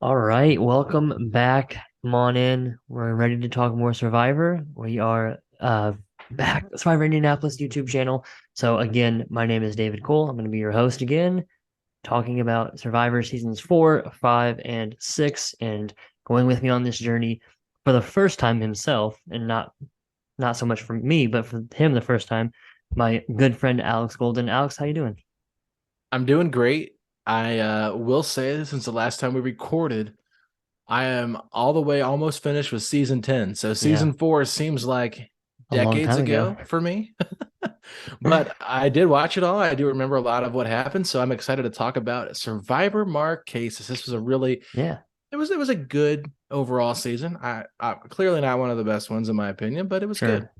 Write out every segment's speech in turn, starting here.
All right, welcome back. Come on in. We're ready to talk more Survivor. We are back Survivor Indianapolis YouTube channel. So again, my name is David Cole. I'm going to be your host again, talking about Survivor seasons 4, 5, and 6, and going with me on this journey for the first time himself, and not so much for me, but for him the first time. My good friend Alex Golden. Alex, how you doing? I'm doing great. I will say since the last time we recorded, I am all the way almost finished with season 10. So Yeah, season 4 seems like a long decades time ago. ago for me. But I did watch it all. I do remember a lot of what happened. So I'm excited to talk about Survivor Marquesas. This was a really Yeah, it was a good overall season. I clearly not one of the best ones in my opinion, but it was good. sure.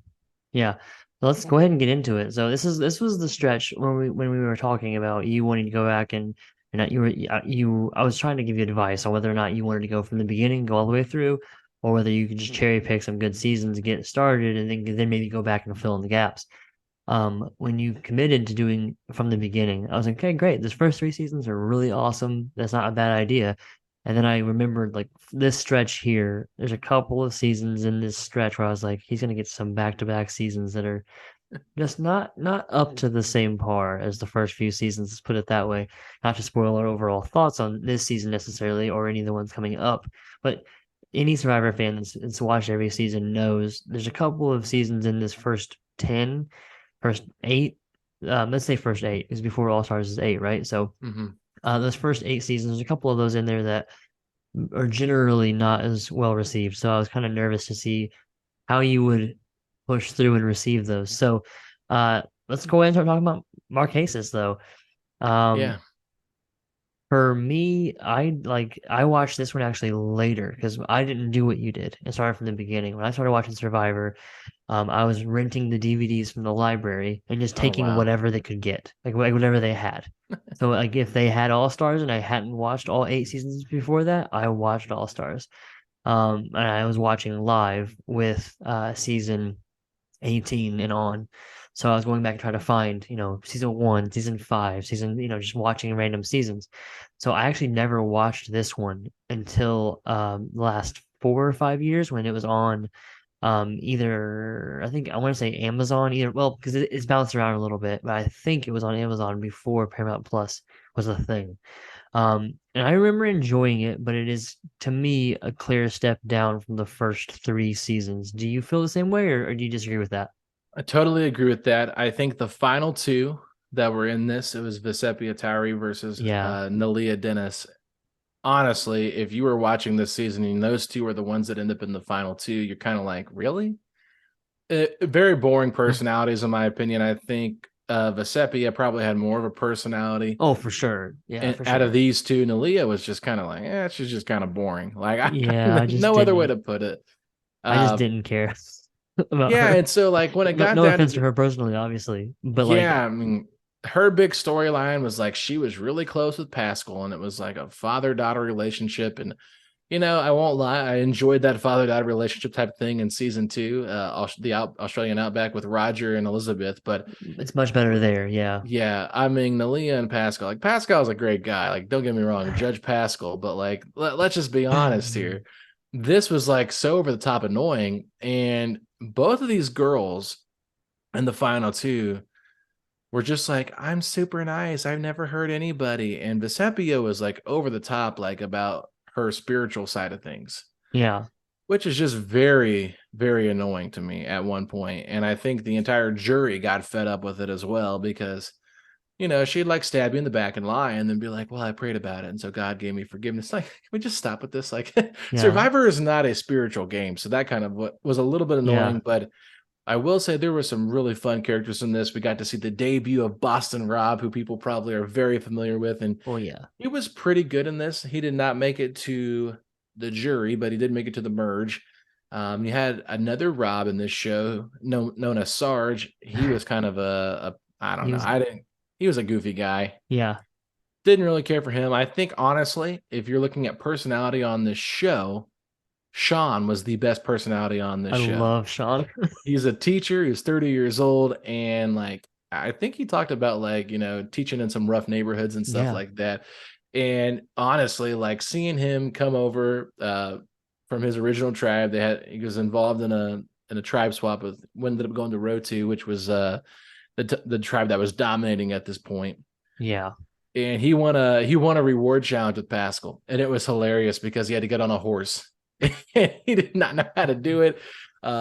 Yeah. Let's go ahead and get into it. So this was the stretch when we were talking about you wanting to go back and you were you I was trying to give you advice on whether or not you wanted to go from the beginning, go all the way through, or whether you could just cherry pick some good seasons to get started and then maybe go back and fill in the gaps. When you committed to doing from the beginning, I was like, okay, great. This first three seasons are really awesome. That's not a bad idea. And then I remembered like this stretch here, there's a couple of seasons in this stretch where I was like, he's gonna get some back-to-back seasons that are just not up to the same par as the first few seasons, let's put it that way. Not to spoil our overall thoughts on this season necessarily or any of the ones coming up, but any Survivor fan that's watched every season knows there's a couple of seasons in this first eight, let's say first eight, because before All Stars is eight, right? So Mhm. those first eight seasons, there's a couple of those in there that are generally not as well received. So I was kind of nervous to see how you would push through and receive those. So let's go ahead and start talking about Marquesas though. Um, Yeah. for me, I watched this one actually later because I didn't do what you did and started from the beginning. When I started watching Survivor, I was renting the DVDs from the library and just Oh taking wow. whatever they could get, like whatever they had. So like if they had All Stars and I hadn't watched all eight seasons before that, I watched All Stars. And I was watching live with season 18 and on. So I was going back and trying to find, season one, season five, just watching random seasons. So I actually never watched this one until the last 4 or 5 years when it was on either I think I want to say Amazon either well because it's bounced around a little bit, but I think it was on Amazon before Paramount Plus was a thing. And I remember enjoying it, but it is to me a clear step down from the first three seasons. Do you feel the same way, or do you disagree with that? I totally agree with that. I think the final two that were in this, it was Vesepi Atari versus Yeah, Nalia Dennis. Honestly, if you were watching this season and those two are the ones that end up in the final two, you're kind of like, really? Very boring personalities, in my opinion. I think Vesepia probably had more of a personality. oh for sure, yeah, And for out of sure. these two, Nalia was just kind of like, she's just kind of boring. Like, Yeah, no other way to put it. I just Uh, didn't care about yeah. her. And so, like, when it No, got no down offense to to her personally, obviously, but like, yeah, I mean, her big storyline was like she was really close with Pascal, and it was like a father daughter relationship. And I won't lie, I enjoyed that father daughter relationship type thing in season two, Australian Outback with Roger and Elizabeth. But it's much better there. Yeah, yeah, I mean, Nalia and Pascal, like Pascal's a great guy. Like, don't get me wrong, Judge Pascal, but like, let's just be honest here. This was like so over the top annoying, and both of these girls in the final two were just like, I'm super nice. I've never hurt anybody. And Vesepia was like over the top, like about her spiritual side of things, yeah, which is just very, very annoying to me at one point. And I think the entire jury got fed up with it as well because, she'd like stab you in the back and lie and then be like, well, I prayed about it. And so God gave me forgiveness. Like, can we just stop with this? Like, yeah, Survivor is not a spiritual game. So that kind of what was a little bit yeah. annoying, but I will say there were some really fun characters in this. We got to see the debut of Boston Rob, who people probably are very familiar with, and Oh yeah. he was pretty good in this. He did not make it to the jury, but he did make it to the merge. You had another Rob in this show, known as Sarge. He was kind of I don't He know. was, I didn't. He was a goofy guy. yeah. Didn't really care for him. I think honestly, if you're looking at personality on this show, Sean was the best personality on this I show. love Sean. He's a teacher. He's 30 years old, and like I think he talked about like teaching in some rough neighborhoods and stuff Yeah. like that. And honestly, like seeing him come over from his original tribe, he was involved in a tribe swap with ended up going to Rotu, which was the tribe that was dominating at this point. Yeah. And he won a reward challenge with Pascal, and it was hilarious because he had to get on a horse. He did not know how to do it.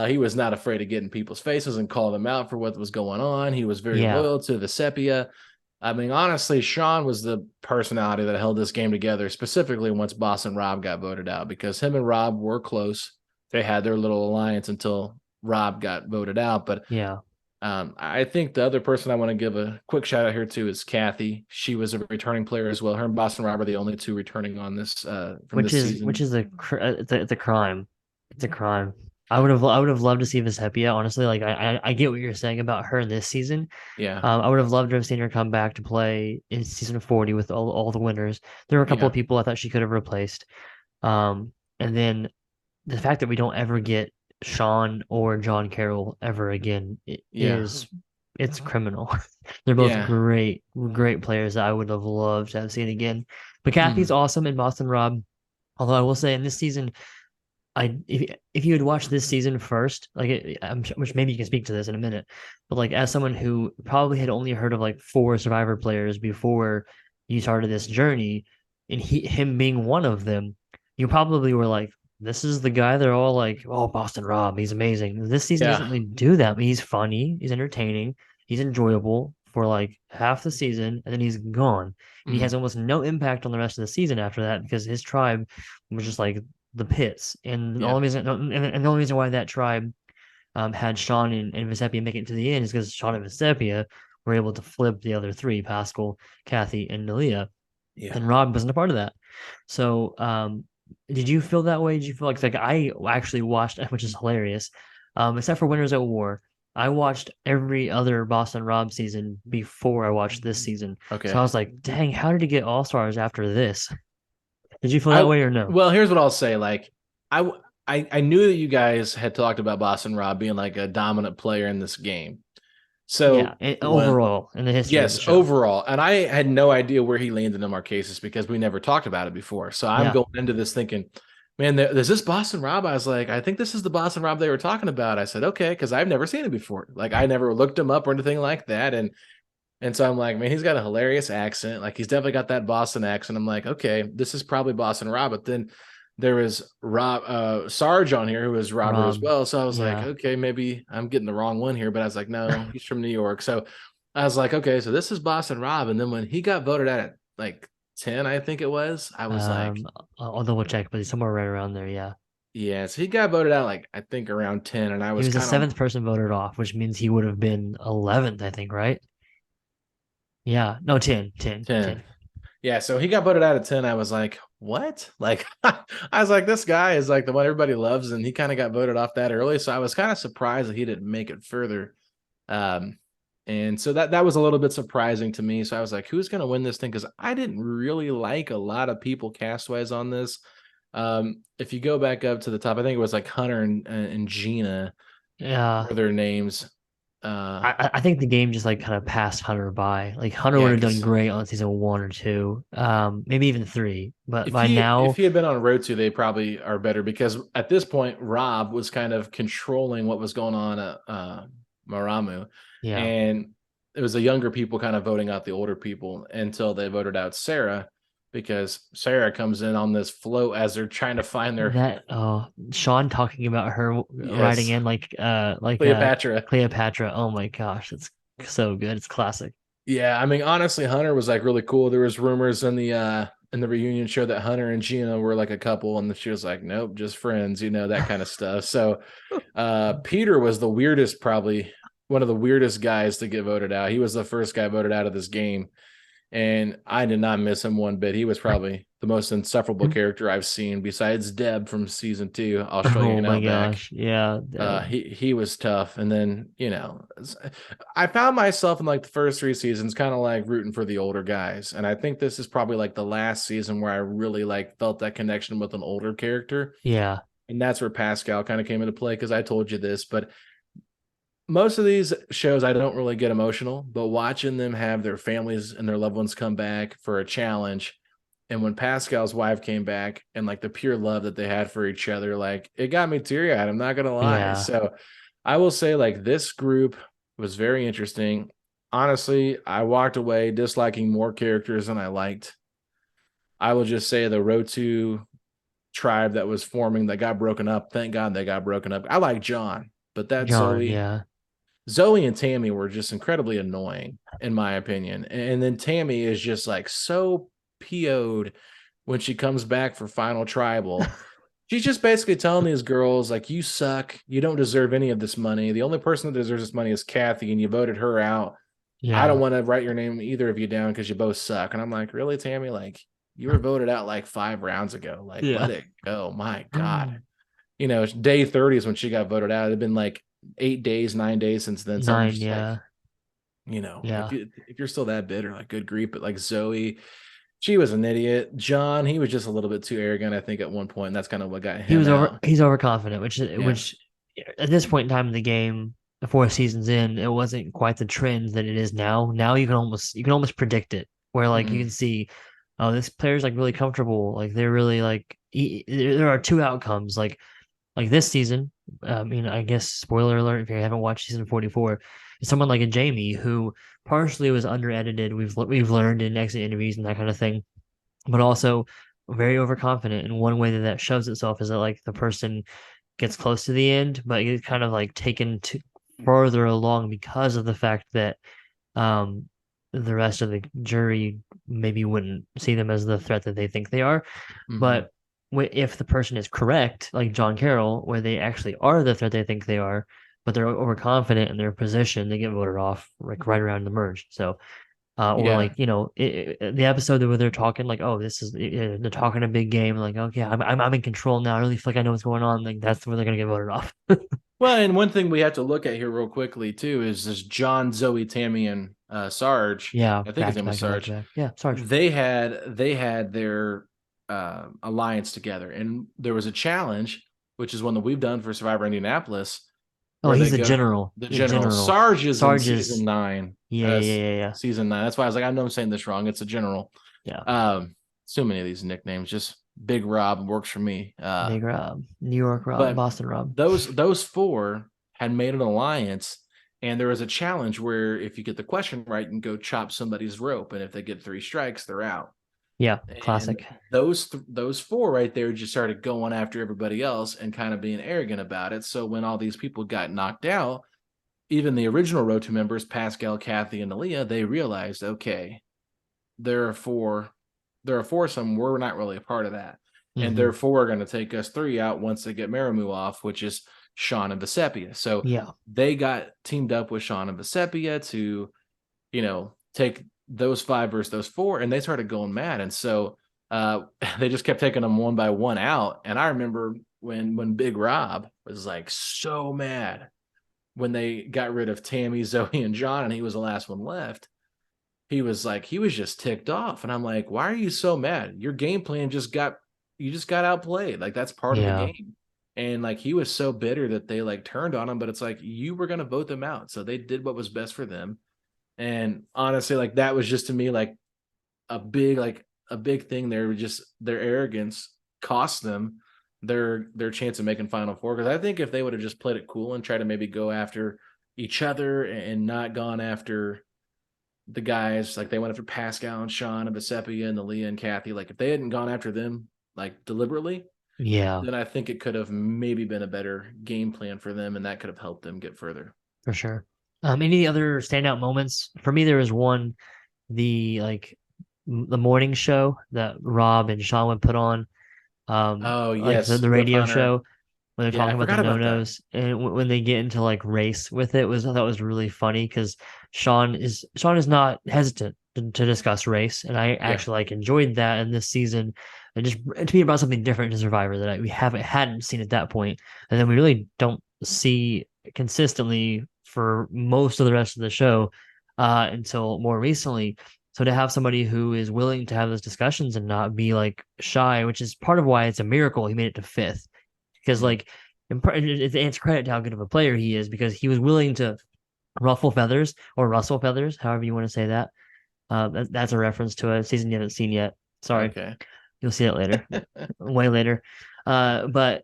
He was not afraid of getting people's faces and calling them out for what was going on. He was very Yeah. loyal to Vesepia. I mean, honestly, Sean was the personality that held this game together, specifically once Boss and Rob got voted out, because him and Rob were close. They had their little alliance until Rob got voted out. But Yeah. I think the other person I want to give a quick shout out here to is Kathy. She was a returning player as well. Her and Boston Rob are the only two returning on this from Which this is season. it's a crime. It's a crime. I would have loved to see Vesepia, honestly. Like I get what you're saying about her in this season. Yeah, I would have loved to have seen her come back to play in season 40 with all the winners. There were a couple yeah, of people I thought she could have replaced. And then the fact that we don't ever get Sean or John Carroll ever again yeah, it's criminal. They're both yeah. great players that I would have loved to have seen again. But Kathy's Mm, awesome and Boston Rob. Although I will say in this season, if you had watched this season first, like which maybe you can speak to this in a minute, but like as someone who probably had only heard of like four Survivor players before you started this journey, and him being one of them, you probably were like, this is the guy they're all like, oh, Boston Rob, he's amazing. This season doesn't yeah, really do that. He's funny, he's entertaining, he's enjoyable for like half the season, and then he's gone. And he has mm, almost no impact on the rest of the season after that because his tribe was just like the pits. And the yeah, only reason and the only reason why that tribe had Sean and Vesepia make it to the end is because Sean and Vesepia were able to flip the other three, Pascal, Kathy, and Nalia. yeah. And Rob wasn't a part of that. So did you feel that way? Did you feel like I actually watched, which is hilarious, except for Winners at War. I watched every other Boston Rob season before I watched this season. So I Okay. was like, dang, how did he get All Stars after this? Did you feel that I way or no? well, here's what I'll say. Like, I I knew that you guys had talked about Boston Rob being like a dominant player in this game. Yeah, So when overall in the history of the yes, show. overall. And I had no idea where he landed in Marquesas because we never talked about it before. So I'm Yeah. going into this thinking, man, there's this Boston Rob. I was like, I think this is the Boston Rob they were talking about. I said, okay, because I've never seen it before. Like I never looked him up or anything like that. And so I'm like, man, he's got a hilarious accent. Like he's definitely got that Boston accent. I'm like, okay, this is probably Boston Rob. But then there was Rob Sarge on here who was Robert as Rob. well. So I was like, Yeah. okay, maybe I'm getting the wrong one here. But I was like, no, he's from New York. So I was like, okay, so this is Boston Rob. And then when he got voted out at like 10, I think it was, I was like, Um, I'll double check, but he's somewhere right around there. Yeah. yeah. So he got voted out like I think around 10. And I He was was the kind of seventh person voted off, which means he would have been 11th, I think, right? Yeah. No, 10, 10, 10. 10. Yeah, so he got voted out of 10. I was like, what? Like, I was like, this guy is like the one everybody loves, and he kind of got voted off that early. So I was kind of surprised that he didn't make it further. Um, and so that was a little bit surprising to me. So I was like, who's going to win this thing? Because I didn't really like a lot of people cast-wise on this. If you go back up to the top, I think it was like Hunter and Gina Yeah. were their names. Uh, I think the game just like kind of passed Hunter by. Like Hunter would yeah, have done because great on season one or two, maybe even three. But if by he now, had been on road to, they probably are better because at this point, Rob was kind of controlling what was going on at Maramu, yeah, and it was the younger people kind of voting out the older people until they voted out Sarah because Sarah comes in on this float as they're trying to find their that Sean talking about her riding yes in like Cleopatra. Cleopatra. Oh my gosh, it's so good. It's classic. Yeah, I mean honestly, Hunter was like really cool. There was rumors in the reunion show that Hunter and Gina were like a couple, and she was like, nope, just friends, that kind of stuff. So Peter was the weirdest, probably one of the weirdest guys to get voted out. He was the first guy voted out of this game, and I did not miss him one bit. He was probably the most insufferable character I've seen besides Deb from season 2, Australian Oh my Outback. gosh. Yeah. He was tough, and then I found myself in like the first 3 seasons kind of like rooting for the older guys, and I think this is probably like the last season where I really like felt that connection with an older character, Yeah. and that's where Pascal kind of came into play because I told you this, but most of these shows I don't really get emotional, but watching them have their families and their loved ones come back for a challenge And when Pascal's wife came back and like the pure love that they had for each other, like it got me teary eyed. I'm not gonna lie. Yeah. So I will say like this group was very interesting. Honestly, I walked away disliking more characters than I liked. I will just say the Rotu tribe that was forming that got broken up. Thank God they got broken up. I like John, but that John, yeah. Zoe and Tammy were just incredibly annoying, in my opinion. And then Tammy is just like so PO'd when she comes back for Final Tribal. She's just basically telling these girls, like, you suck. You don't deserve any of this money. The only person that deserves this money is Kathy, and you voted her out. I don't Yeah. want to write your name, either of you, down because you both suck. And I'm like, really, Tammy? Like, you were voted out like 5 rounds ago. Like, Yeah. let it go. My God. Day 30 is when she got voted out. It had been like 8 days, 9 days since then. So I'm 9, just like, yeah. Yeah. if you're still that bitter, like good grief. But like Zoe, she was an idiot. John, he was just a little bit too arrogant, I think, at one point, and that's kind of what got him out. He's overconfident, Yeah. which at this point in time in the game, the 4 seasons in, it wasn't quite the trend that it is now. Now you can almost predict it, where like you Mm-hmm. can see, oh, this player's like really comfortable. Like they're really like there are two outcomes. Like this season, I guess spoiler alert if you haven't watched season 44, is someone like a Jamie who partially was under edited. We've learned in exit interviews and that kind of thing, but also very overconfident. And one way that that shows itself is that like the person gets close to the end, but it's kind of like taken to further along because of the fact that um the rest of the jury maybe wouldn't see them as the threat that they think they are. Mm-hmm. But if the person is correct, like John Carroll, where they actually are the threat they think they are, but they're overconfident in their position, they get voted off like right around the merge. So or Yeah. like the episode where they're talking like, oh, this is they're talking a big game, like, okay, I'm in control now. I really feel like I know what's going on. Like that's where they're gonna get voted off. Well, and one thing we have to look at here real quickly too is this John, Zoe, Tammy, and Sarge. Yeah, I think his back to name was back to back to Sarge. back. Yeah, Sarge. They had their alliance together, and there was a challenge, which is one that we've done for Survivor Indianapolis, Oh, where he's they the go general. the The general. general. Sarge is in Sarge season is nine. yeah, yeah, yeah, yeah, Season nine. That's why I was like, I know I'm saying this wrong. It's a general. yeah. So many of these nicknames. Just Big Rob works for me. Big Rob, New York Rob, But Boston Rob. those four had made an alliance, and there was a challenge where if you get the question right, you can go chop somebody's rope, and if they get 3 strikes, they're out. Yeah, And classic. those four right there just started going after everybody else and kind of being arrogant about it. So when all these people got knocked out, even the original Rotu members, Pascal, Kathy, and Aaliyah, they realized, okay, there are four, there are foursome. We're not really a part of that, and Hmm. therefore are going to take us 3 out once they get Maramu off, which is Sean and Vesepia. So Yeah, they got teamed up with Sean and Vesepia to, take those 5 versus those 4, and they started going mad. And so they just kept taking them one by one out. And I remember when Big Rob was like so mad when they got rid of Tammy, Zoe, and John, and he was the last one left. He was just ticked off. And I'm like, why are you so mad? Your game plan you just got outplayed. Like that's part of the yeah, game. And like he was so bitter that they like turned on him, but it's like you were gonna vote them out. So they did what was best for them. And honestly, like that was just to me a big thing there. Just their arrogance cost them their chance of making Final Four. Because I think if they would have just played it cool and tried to maybe go after each other and not gone after the guys, like they went after Pascal and Sean and Vesepia and Aaliyah and Kathy, like if they hadn't gone after them like deliberately, yeah, then I think it could have maybe been a better game plan for them, and that could have helped them get further. for sure. Any other standout moments? For me, there was one, the the morning show that Rob and Sean would put on, Oh like yes, the with radio Hunter. show when they're Yeah, I talking about the forgot about that. no-nos, and when they get into like race with it, was I thought was really funny because Sean is not hesitant to discuss race, and I Yeah. actually like enjoyed that in this season. And just to me, it brought something different to Survivor that we hadn't seen at that point, and then we really don't see consistently for most of the rest of the show until more recently. So to have somebody who is willing to have those discussions and not be like shy, which is part of why it's a miracle he made it to fifth, because Mhm. like it's credit to how good of a player he is because he was willing to ruffle feathers or rustle feathers, however you want to say that. That's a reference to a season you haven't seen yet. Sorry, Okay. you'll see it later, way later. But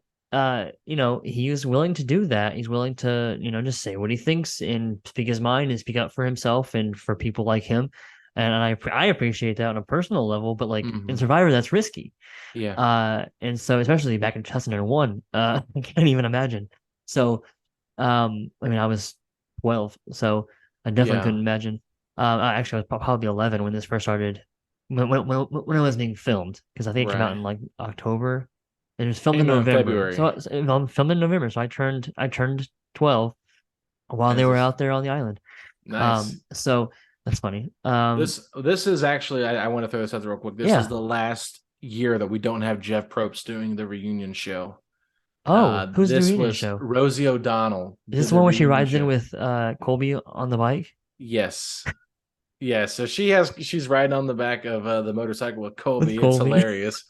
he was willing to do that. He's willing to, just say what he thinks and speak his mind and speak up for himself and for people like him. And I appreciate that on a personal level, but like in Hmm. Survivor, that's risky. Yeah. And so especially back in 2001, I can't even imagine. So, I mean, I was 12, so I definitely Yeah. couldn't imagine. Actually, I was probably 11 when this first started, when it was being filmed, because I think it came out Right. in like October. It was filmed in Came out in November, so February. filmed in November. So I turned 12 while they As were is out there on the island. nice. So that's funny. This is actually I want to throw this out there real quick. This is Yeah. the last year that we don't have Jeff Probst doing the reunion show. Oh, who's the This reunion was show? Rosie O'Donnell Is this did the the one where she reunion rides in show. with Colby on the bike? Yes. Yeah, so she's riding on the back of the motorcycle with With Colby. It's Colby. hilarious.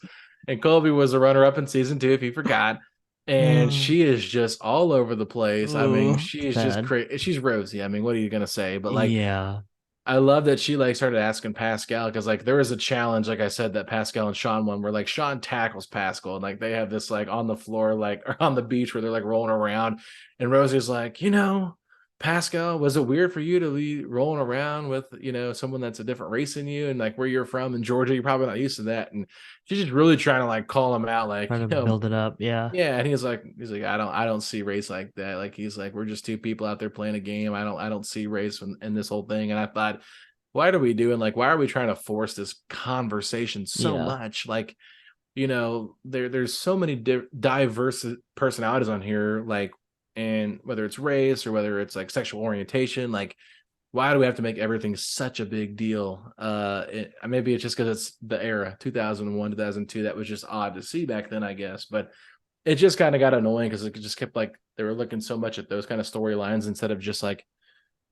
And Colby was a runner up in season 2, if you forgot. And Oh, she is just all over the place. I mean, oh, she is just sad. crazy. She's Rosie. I mean, what are you gonna say? But like, Yeah. I love that she like started asking Pascal because like there was a challenge, like I said, that Pascal and Sean won, where like Sean tackles Pascal and like they have this like on the floor, like or on the beach where they're like rolling around, and Rosie's like, Pascal, was it weird for you to be rolling around with someone that's a different race than you and like where you're from in Georgia? You're probably not used to that, and she's just really trying to like call him out, like Trying to build it up. Yeah. yeah, and he's like, I don't see race like that. Like he's like, we're just two people out there playing a game. I don't see race in this whole thing. And I thought, why are we trying to force this conversation so Yeah. much? Like, there's so many diverse personalities on here, like, and whether it's race or whether it's like sexual orientation, like, why do we have to make everything such a big deal? Maybe it's just because it's the era 2001, 2002. That was just odd to see back then, I guess. But it just kind of got annoying because it just kept like they were looking so much at those kind of storylines instead of just like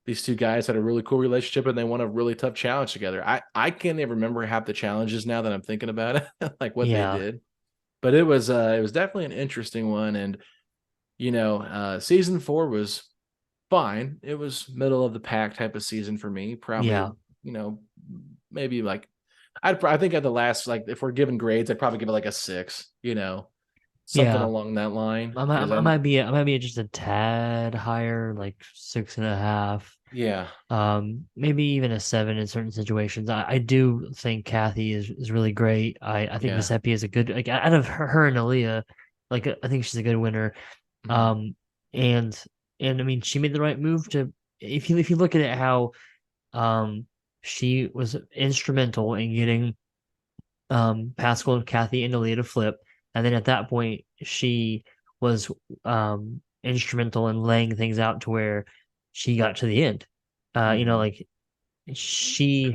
these two guys had a really cool relationship and they won a really tough challenge together. I can't even remember half the challenges now that I'm thinking about it, like what they Yeah. did. But it was definitely an interesting one. And season 4 was fine. It was middle of the pack type of season for me. Probably, Yeah. you know, maybe like I think at the last, like if we're giving grades, I'd probably give it like a 6, something Yeah. along that line. I might, Because I might be, I might be just a tad higher, like 6.5. yeah, Maybe even a 7 in certain situations. I do think Kathy is really great. I think yeah. Giuseppe is a good, like out of her and Aaliyah, like I think she's a good winner. Mhm. Um, and I mean she made the right move to, if you look at it how um she was instrumental in getting Pascal, Kathy, and Aaliyah to flip, and then at that point she was instrumental in laying things out to where she got to the end. Mhm. Like she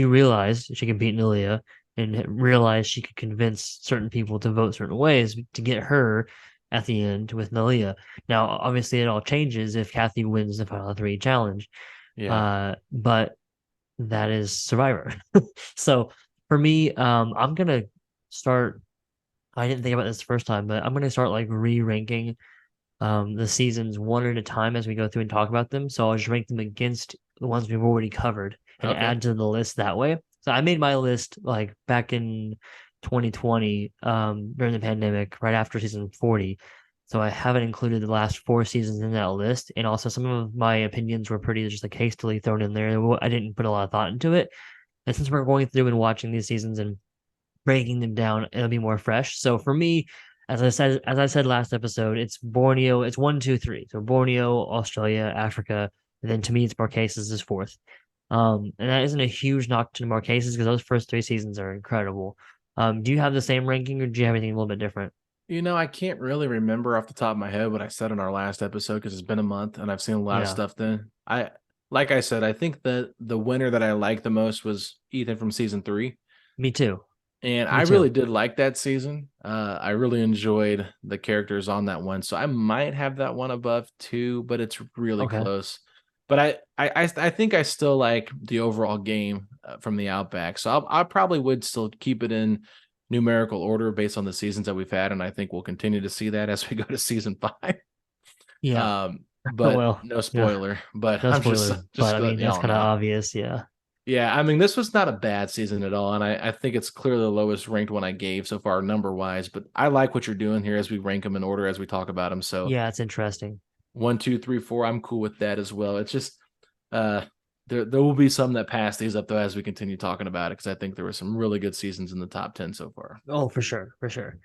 realized she could beat Aaliyah and realized she could convince certain people to vote certain ways to get her at the end with Nalia. Now, obviously, it all changes if Kathy wins the final 3 challenge. Yeah. But that is Survivor. So for me, I'm gonna start. I didn't think about this the first time, but I'm gonna start like re-ranking the seasons one at a time as we go through and talk about them. So I'll just rank them against the ones we've already covered and Okay. add to the list that way. So I made my list like back in 2020, during the pandemic, right after season 40. So I haven't included the last 4 seasons in that list. And also some of my opinions were pretty just like hastily thrown in there. I didn't put a lot of thought into it. And since we're going through and watching these seasons and breaking them down, it'll be more fresh. So for me, as I said last episode, it's Borneo. It's 1, 2, 3. So Borneo, Australia, Africa, and then to me, it's Marquesas is fourth. And that isn't a huge knock to the Marquesas because those first 3 seasons are incredible. Do you have the same ranking or do you have anything a little bit different? I can't really remember off the top of my head what I said in our last episode because it's been a month and I've seen a lot of Yeah, stuff then. Like I said, I think that the winner that I liked the most was Ethan from season 3. me too. And I Me really too. did like that season. I really enjoyed the characters on that one. So I might have that one above 2, but it's really Okay. close. But I think I still like the overall game from the Outback. So I probably would still keep it in numerical order based on the seasons that we've had. And I think we'll continue to see that as we go to season 5. Yeah. But Well, no yeah, spoiler. But no I'm just spoilers, but just I mean letting that's y'all kind of know. obvious. Yeah. Yeah, I mean, this was not a bad season at all, and I think it's clearly the lowest ranked one I gave so far, number wise. But I like what you're doing here as we rank them in order as we talk about them. So Yeah, it's interesting. 1, 2, 3, 4, I'm cool with that as well. It's just uh, there will be some that pass these up though as we continue talking about it because I think there were some really good seasons in the top 10 so far. Oh, for sure, for sure.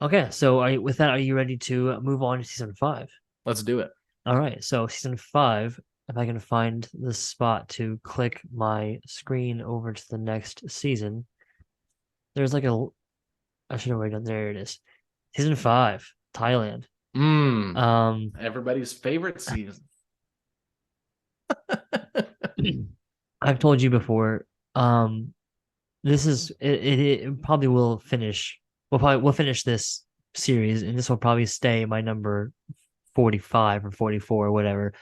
Okay, so with that, are you ready to move on to season five? Let's do it. All right, so season five, if I can find the spot to click my screen over to the next season, there's like I should have already done, there it is. Season five, Thailand. Mm, Um, everybody's favorite season. I've told you before, this is it probably will finish. We'll finish this series, and this will probably stay my number 45 or 44 or whatever.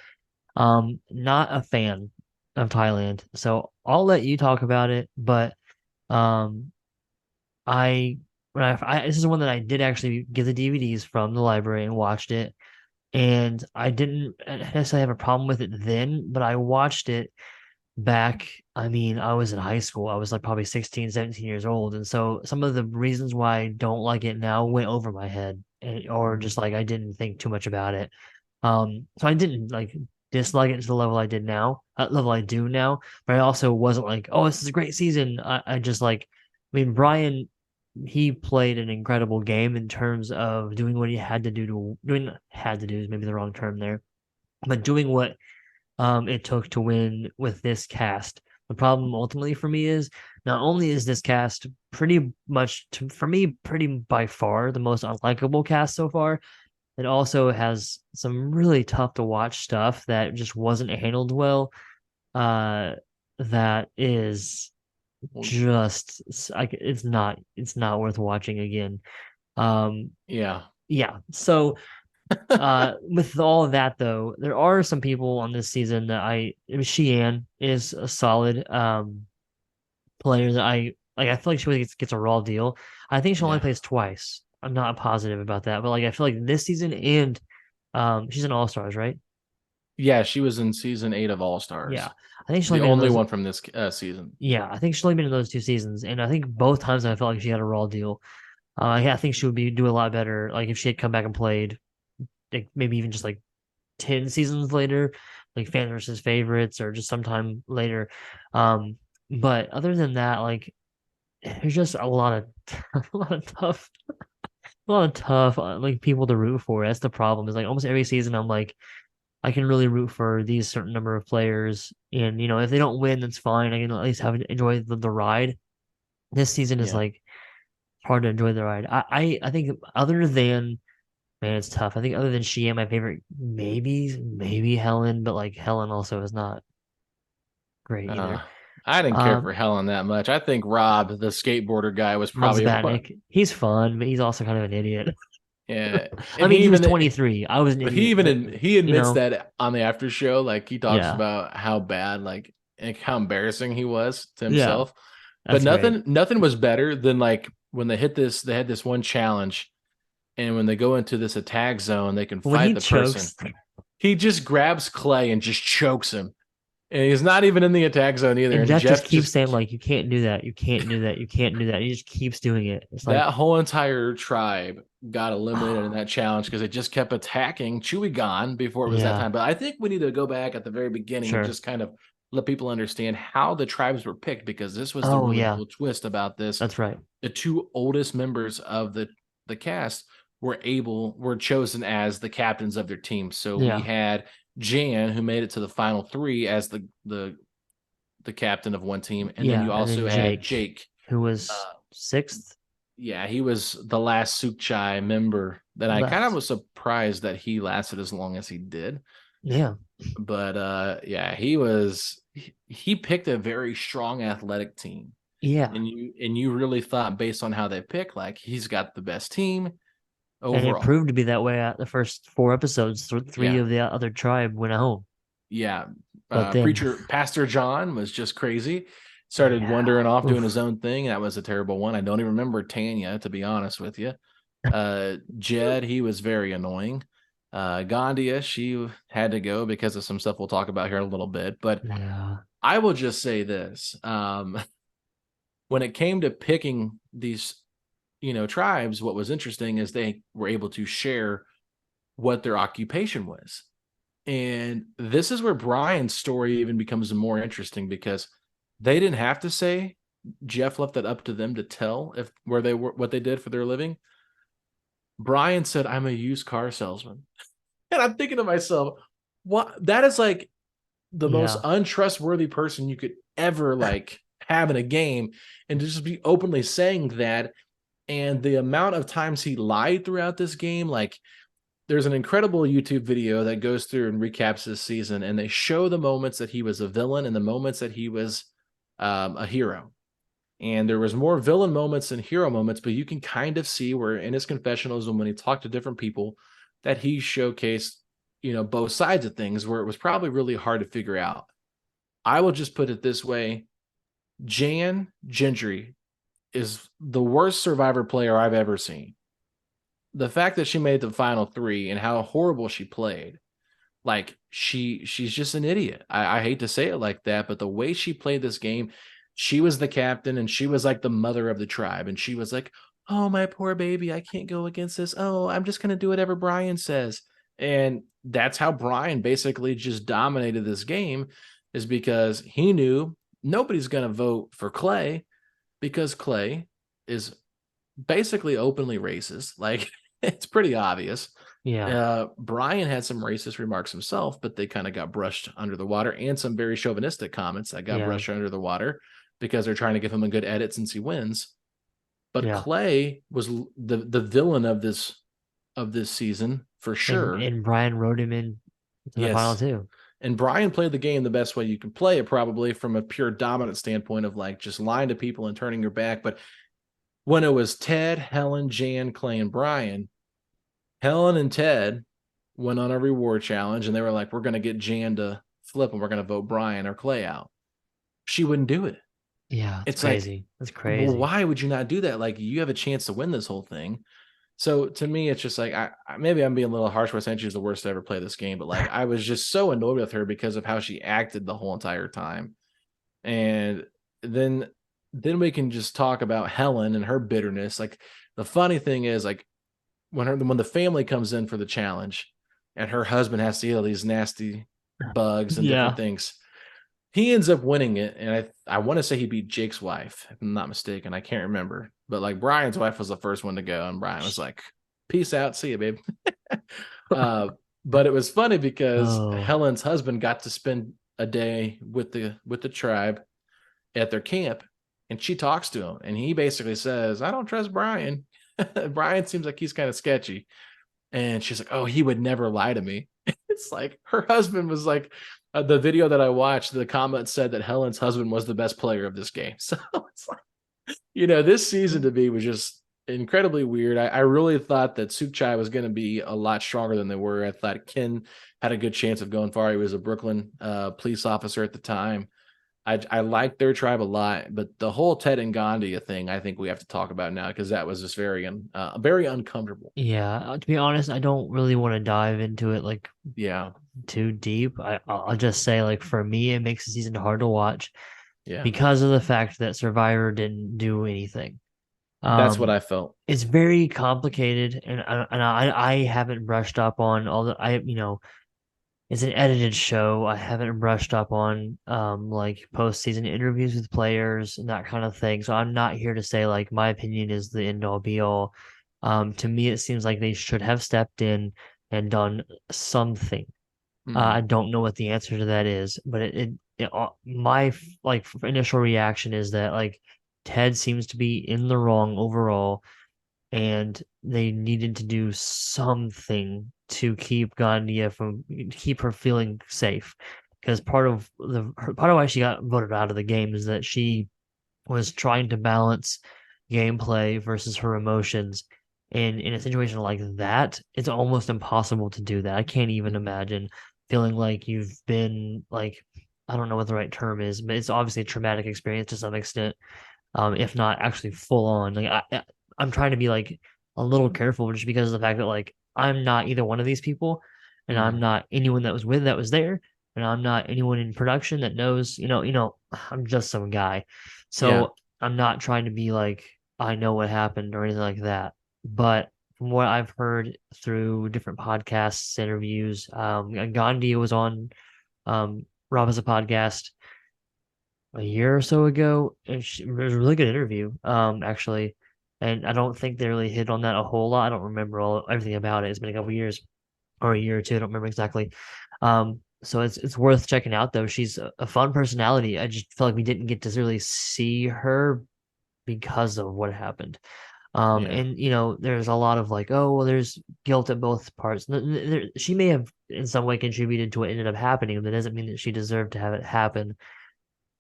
Not a fan of Thailand, so I'll let you talk about it. But um, I this is one that I did actually get the DVDs from the library and watched it, and I didn't necessarily have a problem with it then, but I watched it back. I mean, I was in high school. I was like probably 16, 17 years old, and so some of the reasons why I don't like it now went over my head, or Mhm. just like I didn't think too much about it. So I didn't like dislike it to the level I did now, level I do now. But I also wasn't like, oh, this is a great season. I just like, I mean, Brian, he played an incredible game in terms of doing what he had to do to doing had to do is maybe the wrong term there, but doing what it took to win with this cast. The problem ultimately for me is not only is this cast pretty much for me pretty by far the most unlikable cast so far, it also has some really tough to watch stuff that just wasn't handled well. Uh, that is Well, just like it's not worth watching again. Um, yeah. yeah. So with all of that though, there are some people on this season that Sheehan is a solid player that I like. I feel like she really gets a raw deal. I think she only Yeah. plays twice. I'm not positive about that, but like I feel like this season and she's an All Stars, right? Yeah, she was in season 8 of All Yeah, Stars. I think she's The only been in only those. one from this season. Yeah, I think she's only been in those two seasons, and I think both times I felt like she had a raw deal. Yeah, I think she would be do a lot better. Like if she had come back and played, like maybe even just like 10 seasons later, like fans versus favorites, or just sometime later. Um, but other than that, like there's just a lot of a lot of tough, a lot of tough like people to root for. That's the problem. Is like almost every season I'm like I can really root for these certain number of players, and if they don't win, that's fine. I can at least have enjoy the ride. This season is Yeah. like hard to enjoy the ride. I think other than man, it's tough. I think other than she and my favorite, maybe Helen, but like Helen also is not great Uh, either. I didn't care Um, for Helen that much. I think Rob, the skateboarder guy, was Ron probably one. Zbatnik, he's fun, but he's also kind of an idiot. Yeah, I and mean, he was 23. I was an but he idiot, even but he admits that on the after show. Like he talks yeah, about how bad, like how embarrassing he was to yeah, himself. But that's great. nothing was better than like when they had this one challenge, and when they go into this attack zone, they can When fight he the person. chokes, He just grabs Clay and just chokes him. And he's not even in the attack zone either. and And Jeff just Jeff keeps just saying like, "You can't do that. You can't do that. You can't do that." He just keeps doing it. It's like, that whole entire tribe got eliminated in that challenge because it just kept attacking Chewy before it was that yeah, time. But I think we need to go back at the very beginning and sure. just kind of let people understand how the tribes were picked because this was the Oh really yeah, cool twist about this. that's right. The two oldest members of the cast were chosen as the captains of their team. So we Yeah, had Jan, who made it to the final three as the captain of one team, and then yeah, you and then also had Jake, Jake. who was Uh, sixth yeah, he was the last Sukchai member that I kind of left. was surprised that he lasted as long as he did. Yeah, But yeah, he picked a very strong athletic team. yeah. And you really thought based on how they pick, like he's got the best team And it overall. proved to be that way at the first four episodes. Three Yeah. of the other tribe went home. Yeah. But then, Preacher Pastor John was just crazy. Started yeah, wandering off doing his oof, own thing. That was a terrible one. I don't even remember Tanya, to be honest with you. Jed, he was very annoying. Gandia, she had to go because of some stuff we'll talk about here in a little bit. But yeah. I will just say this. When it came to picking these, tribes, what was interesting is they were able to share what their occupation was. And this is where Brian's story even becomes more interesting because they didn't have to say. Jeff left that up to them to tell if where they were, what they did for their living. Brian said, "I'm a used car salesman." And I'm thinking to myself, what, that is like the most Yeah. untrustworthy person you could ever like have in a game, and to just be openly saying that. And the amount of times he lied throughout this game, like there's an incredible YouTube video that goes through and recaps this season, and they show the moments that he was a villain and the moments that he was a hero. And there was more villain moments than hero moments, but you can kind of see where in his confessionals and when he talked to different people that he showcased, both sides of things where it was probably really hard to figure out. I will just put it this way. Jan Gendry is the worst Survivor player I've ever seen. The fact that she made the final three and how horrible she played, like she's just an idiot. I hate to say it like that, but the way she played this game, she was the captain and she was like the mother of the tribe. And she was like, "Oh, my poor baby, I can't go against this. Oh, I'm just gonna do whatever Brian says." And that's how Brian basically just dominated this game, is because he knew nobody's gonna vote for Clay because Clay is basically openly racist. Like it's pretty obvious. Yeah. Brian had some racist remarks himself, but they kind of got brushed under the water, and some very chauvinistic comments that got Yeah. brushed under the water because they're trying to give him a good edit since he wins. But Yeah. Clay was the villain of this season for And sure. and Brian wrote him in to the final Yes. two. And Brian played the game the best way you can play it, probably from a pure dominant standpoint of like just lying to people and turning your back. But when it was Ted, Helen, Jan, Clay, and Brian, Helen and Ted went on a reward challenge and they were like, "We're going to get Jan to flip and we're going to vote Brian or Clay out." She wouldn't do it. Yeah, it's It's like, crazy. It's well, crazy. why would you not do that? Like, you have a chance to win this whole thing. So to me, it's just like, maybe I'm being a little harsh with saying she's the worst to ever play this game, but like, I was just so annoyed with her because of how she acted the whole entire time. And then, we can just talk about Helen and her bitterness. Like, the funny thing is, like, when the family comes in for the challenge and her husband has to eat all these nasty bugs and different Yeah. things, he ends up winning it. And I want to say he beat Jake's wife, if I'm not mistaken. I can't remember. But like Brian's wife was the first one to go, and Brian was like, "Peace out, see you, babe." uh, but it was funny because Oh, Helen's husband got to spend a day with the tribe at their camp, and she talks to him, and he basically says, "I don't trust Brian. Brian seems like he's kind of sketchy." And she's like, "Oh, he would never lie to me." It's like her husband was like, the video that I watched, the comment said that Helen's husband was the best player of this game. So it's like, this season to me was just incredibly weird. I really thought that Sukchai was going to be a lot stronger than they were. I thought Ken had a good chance of going far. He was a Brooklyn police officer at the time. I like their tribe a lot, but the whole Ted and Gandhi thing, I think we have to talk about now because that was just very uncomfortable. yeah. To be honest, I don't really want to dive into it like Yeah, too deep. I'll just say like for me, it makes the season hard to watch yeah, because of the fact that Survivor didn't do anything. that's what Um, I felt. it's very complicated, and I haven't brushed up on all the it's an edited show. I haven't brushed up on like postseason interviews with players and that kind of thing. So I'm not here to say like my opinion is the end all be all. To me, it seems like they should have stepped in and done something. I Mhm. don't know what the answer to that is, but my like initial reaction is that like Ted seems to be in the wrong overall, and they needed to do something to keep Gandia from keep her feeling safe. Because part of why she got voted out of the game is that she was trying to balance gameplay versus her emotions. And in a situation like that, it's almost impossible to do that. I can't even imagine feeling like you've been like, I don't know what the right term is, but it's obviously a traumatic experience to some extent, if not actually full on. Like I'm trying to be like a little careful just because of the fact that like I'm not either one of these people, and I'm Mhm. not anyone that was there. and I'm not anyone in production that knows, I'm just some guy. Yeah. So I'm not trying to be like I know what happened or anything like that. But from what I've heard through different podcasts, interviews, Gandhi was on Rob has a podcast a year or so ago, and it was a really good interview, actually. And I don't think they really hit on that a whole lot. I don't remember everything about it. It's been a couple years or a year or two. I don't remember exactly. So it's worth checking out though. She's a fun personality. I just feel like we didn't get to really see her because of what happened. Yeah. And there's a lot of like, oh, well, there's guilt at both parts. She may have in some way contributed to what ended up happening, but that doesn't mean that she deserved to have it happen.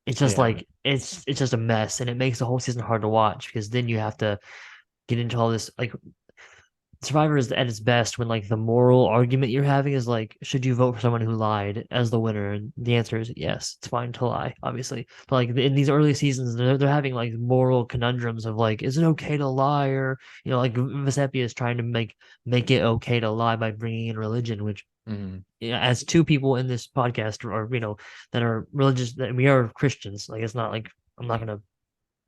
It's just Yeah. like it's just a mess, and it makes the whole season hard to watch because then you have to get into all this like Survivor is at its best when like the moral argument you're having is like, should you vote for someone who lied as the winner? And the answer is yes, it's fine to lie, obviously. But like in these early seasons, they're having like moral conundrums of like, is it okay to lie? Or like Vesepi is trying to make it okay to lie by bringing in religion, which Mhm. as two people in this podcast are that are religious, that we are Christians. Like it's not like I'm not gonna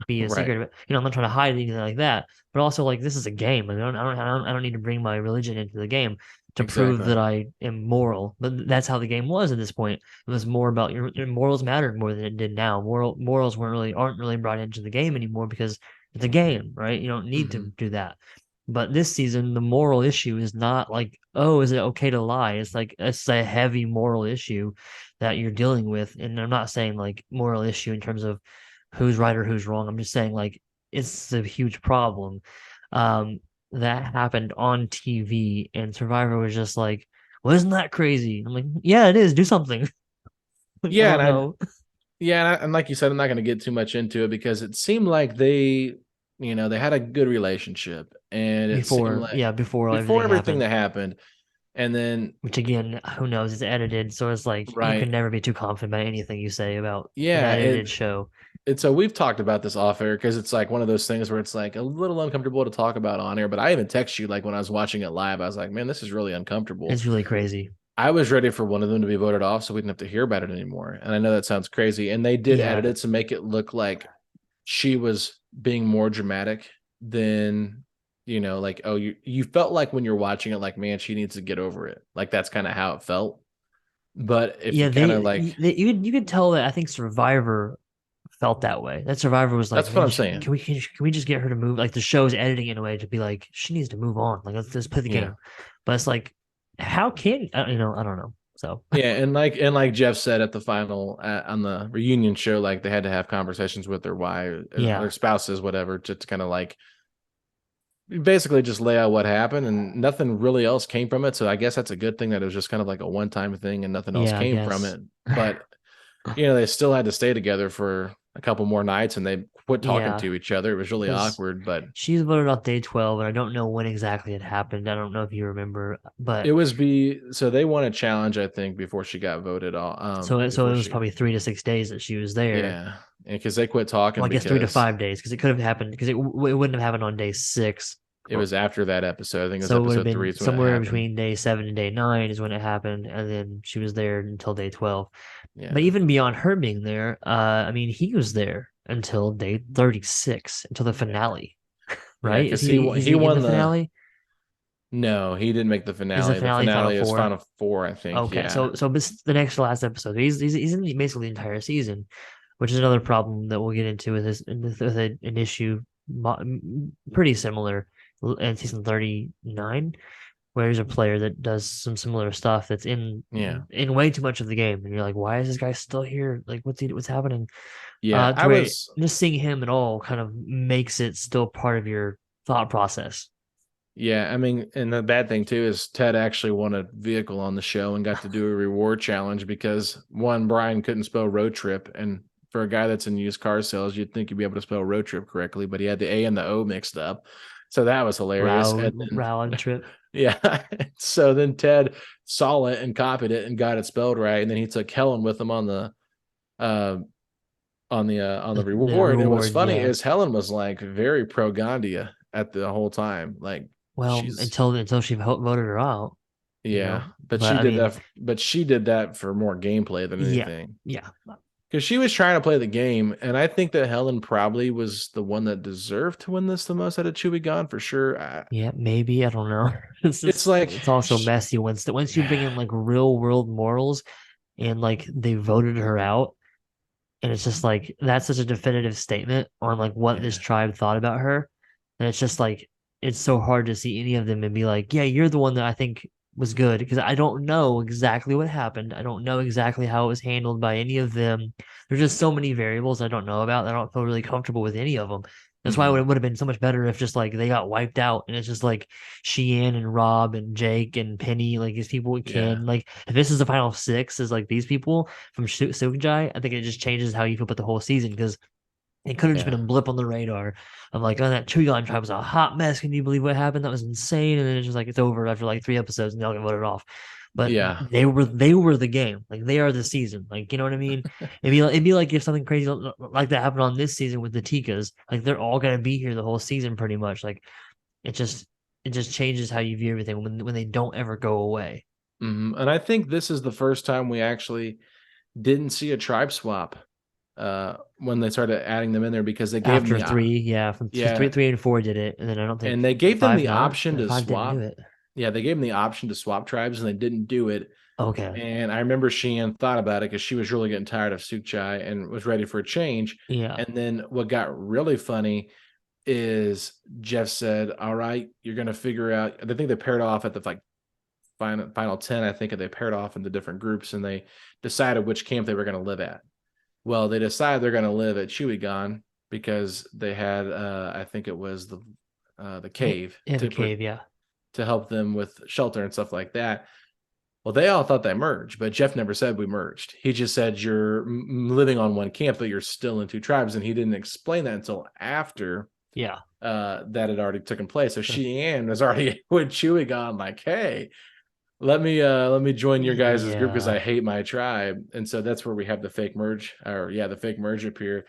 be a Right. secret of it. I'm not trying to hide anything like that. But also, like, this is a game. Like, I don't need to bring my religion into the game to prove Exactly. that I am moral. But that's how the game was at this point. It was more about your morals mattered more than it did now. Morals aren't really brought into the game anymore because it's a game, right? You don't need to Mhm. do that. But this season, the moral issue is not like, oh, is it okay to lie? It's like it's a heavy moral issue that you're dealing with. And I'm not saying like moral issue in terms of who's right or who's wrong. I'm just saying like it's a huge problem. That happened on TV, and Survivor was just like, well, isn't that crazy? I'm like, yeah, it is. Do something. I Yeah, don't know. and like you said, I'm not going to get too much into it because it seemed like they had a good relationship, and it seemed Before, like yeah, before before everything everything happened, that happened, and then which again, who knows? It's edited, so it's like you right, can never be too confident about anything you say about an yeah, edited show. and so we've talked about this off air because it's like one of those things where it's like a little uncomfortable to talk about on air. But I even text you like when I was watching it live, I was like, man, this is really uncomfortable. It's really crazy. I was ready for one of them to be voted off so we didn't have to hear about it anymore. And I know that sounds crazy. And they did edit Yeah, it to make it look like she was being more dramatic than, like, oh, you felt like when you're watching it, like, man, she needs to get over it. Like that's kind of how it felt. But if you yeah. kind of like, You could tell that I think Survivor felt that way. That Survivor was like, that's what man, I'm saying. can we just get her to move? Like the show's editing in a way to be like, she needs to move on. Like let's play the Yeah. game. But it's like, how can I don't know. So Yeah, and like Jeff said at the final on the reunion show, like they had to have conversations with their wife, their yeah, spouses, whatever, just to kind of like basically just lay out what happened, and nothing really else came from it. So I guess that's a good thing that it was just kind of like a one time thing, and nothing else yeah, I came from guess. it. But they still had to stay together for a couple more nights, and they quit talking Yeah, to each other. It was really because awkward, but she's voted off day 12, and I don't know when exactly it happened. I don't know if you remember, it but was so they won a challenge, I think, before she got voted off. so Before it was she probably 3 to 6 days that she was there. Yeah, and because they quit Well, talking I guess three to because five days because it could have happened because it wouldn't have happened on day 6. it was after that episode. I think it was So it would have episode 3 been is when it somewhere happened. between day 7 and day 9 is when it happened, and then she was there until day 12. But Yeah, even beyond her being there, I mean, he was there until day 36, until the yeah, finale, yeah. right? Because Is he he in the won the finale? no, he didn't make the Is the finale. The finale Final finale is Four? Final Four, I think. Okay, Yeah, so this the next to last episode. He's in basically the entire season, which is another problem that we'll get into with this with an issue pretty similar in season 39, where there's a player that does some similar stuff that's yeah, in way too much of the game, and you're like, why is this guy still here? Like, what's happening? yeah. To where just seeing him at all kind of makes it still part of your thought process. Yeah, I mean, and the bad thing too is Ted actually won a vehicle on the show and got to do a reward challenge because one, Brian couldn't spell road trip, and for a guy that's in used car sales, you'd think you'd be able to spell road trip correctly, but he had the A and the O mixed up. So that was hilarious. And then Round trip. yeah. So then Ted saw it and copied it and got it spelled right. And then he took Helen with him uh on the The reward. And what's reward, funny yeah. is Helen was like very pro Gandia at the whole time. Like Well, she's until she voted her out. you know. Yeah, but But she I did mean, that. But she did that for more gameplay than yeah, anything. yeah, Because she was trying to play the game, and I think that Helen probably was the one that deserved to win this the most out of Chewie Gone for sure. yeah, maybe I don't know. It's It's just like, it's also messy once you bring in like real world morals and like they voted her out, and it's just like that's such a definitive statement on like what this yeah, tribe thought about her, and it's just like it's so hard to see any of them and be like, yeah, you're the one that I think was good because I don't know exactly what happened. I don't know exactly how it was handled by any of them. There's just so many variables I don't know about. I don't feel really comfortable with any of them. That's why it hmm would have been so much better if just like they got wiped out and it's just like Sheehan and Rob and Jake and Penny, like these people yeah, can like if this is the final six is like these people from Sukjai, I think it just changes how you feel about the whole season because it could have just been yeah, a blip on the radar of like, oh, that Chugon tribe was a hot mess. Can you believe what happened? That was insane. And then it's just like it's over after like 3 episodes and they all get voted off. But yeah. they were the game. Like they are the season. Like you know what I mean? It'd be like if something crazy like that happened on this season with the Tikas. Like they're all gonna be here the whole season pretty much. Like it just it just changes how you view everything when they don't ever go away. And I think this is the first time we actually didn't see a tribe swap when they started adding them in there because they gave them After the three, yeah, from yeah, three and four did it, and then I don't think and they gave them five the not option to five didn't do swap. it. Yeah, they gave them the option to swap tribes and they didn't do it. Okay. And I remember Sheehan thought about it because she was really getting tired of Sukchai and was ready for a change. Yeah. And then what got really funny is Jeff said, "All right, you're going to figure out." I think they paired off at the like final 10. I think they paired off into different groups and they decided which camp they were going to live at. Well, they decided they're going to live at Chewigon because they had, I think it was the cave In the cave, yeah. to help them with shelter and stuff like that. Well, they all thought they merged, but Jeff never said we merged. He just said you're living on one camp, but you're still in two tribes, and he didn't explain that until after Yeah. that had already taken place. So Sheehan was already with Chewie gone, like, hey, let me join your guys' group because I Yeah. hate my tribe. And so that's where we have the fake merge, or yeah, the fake merge appear.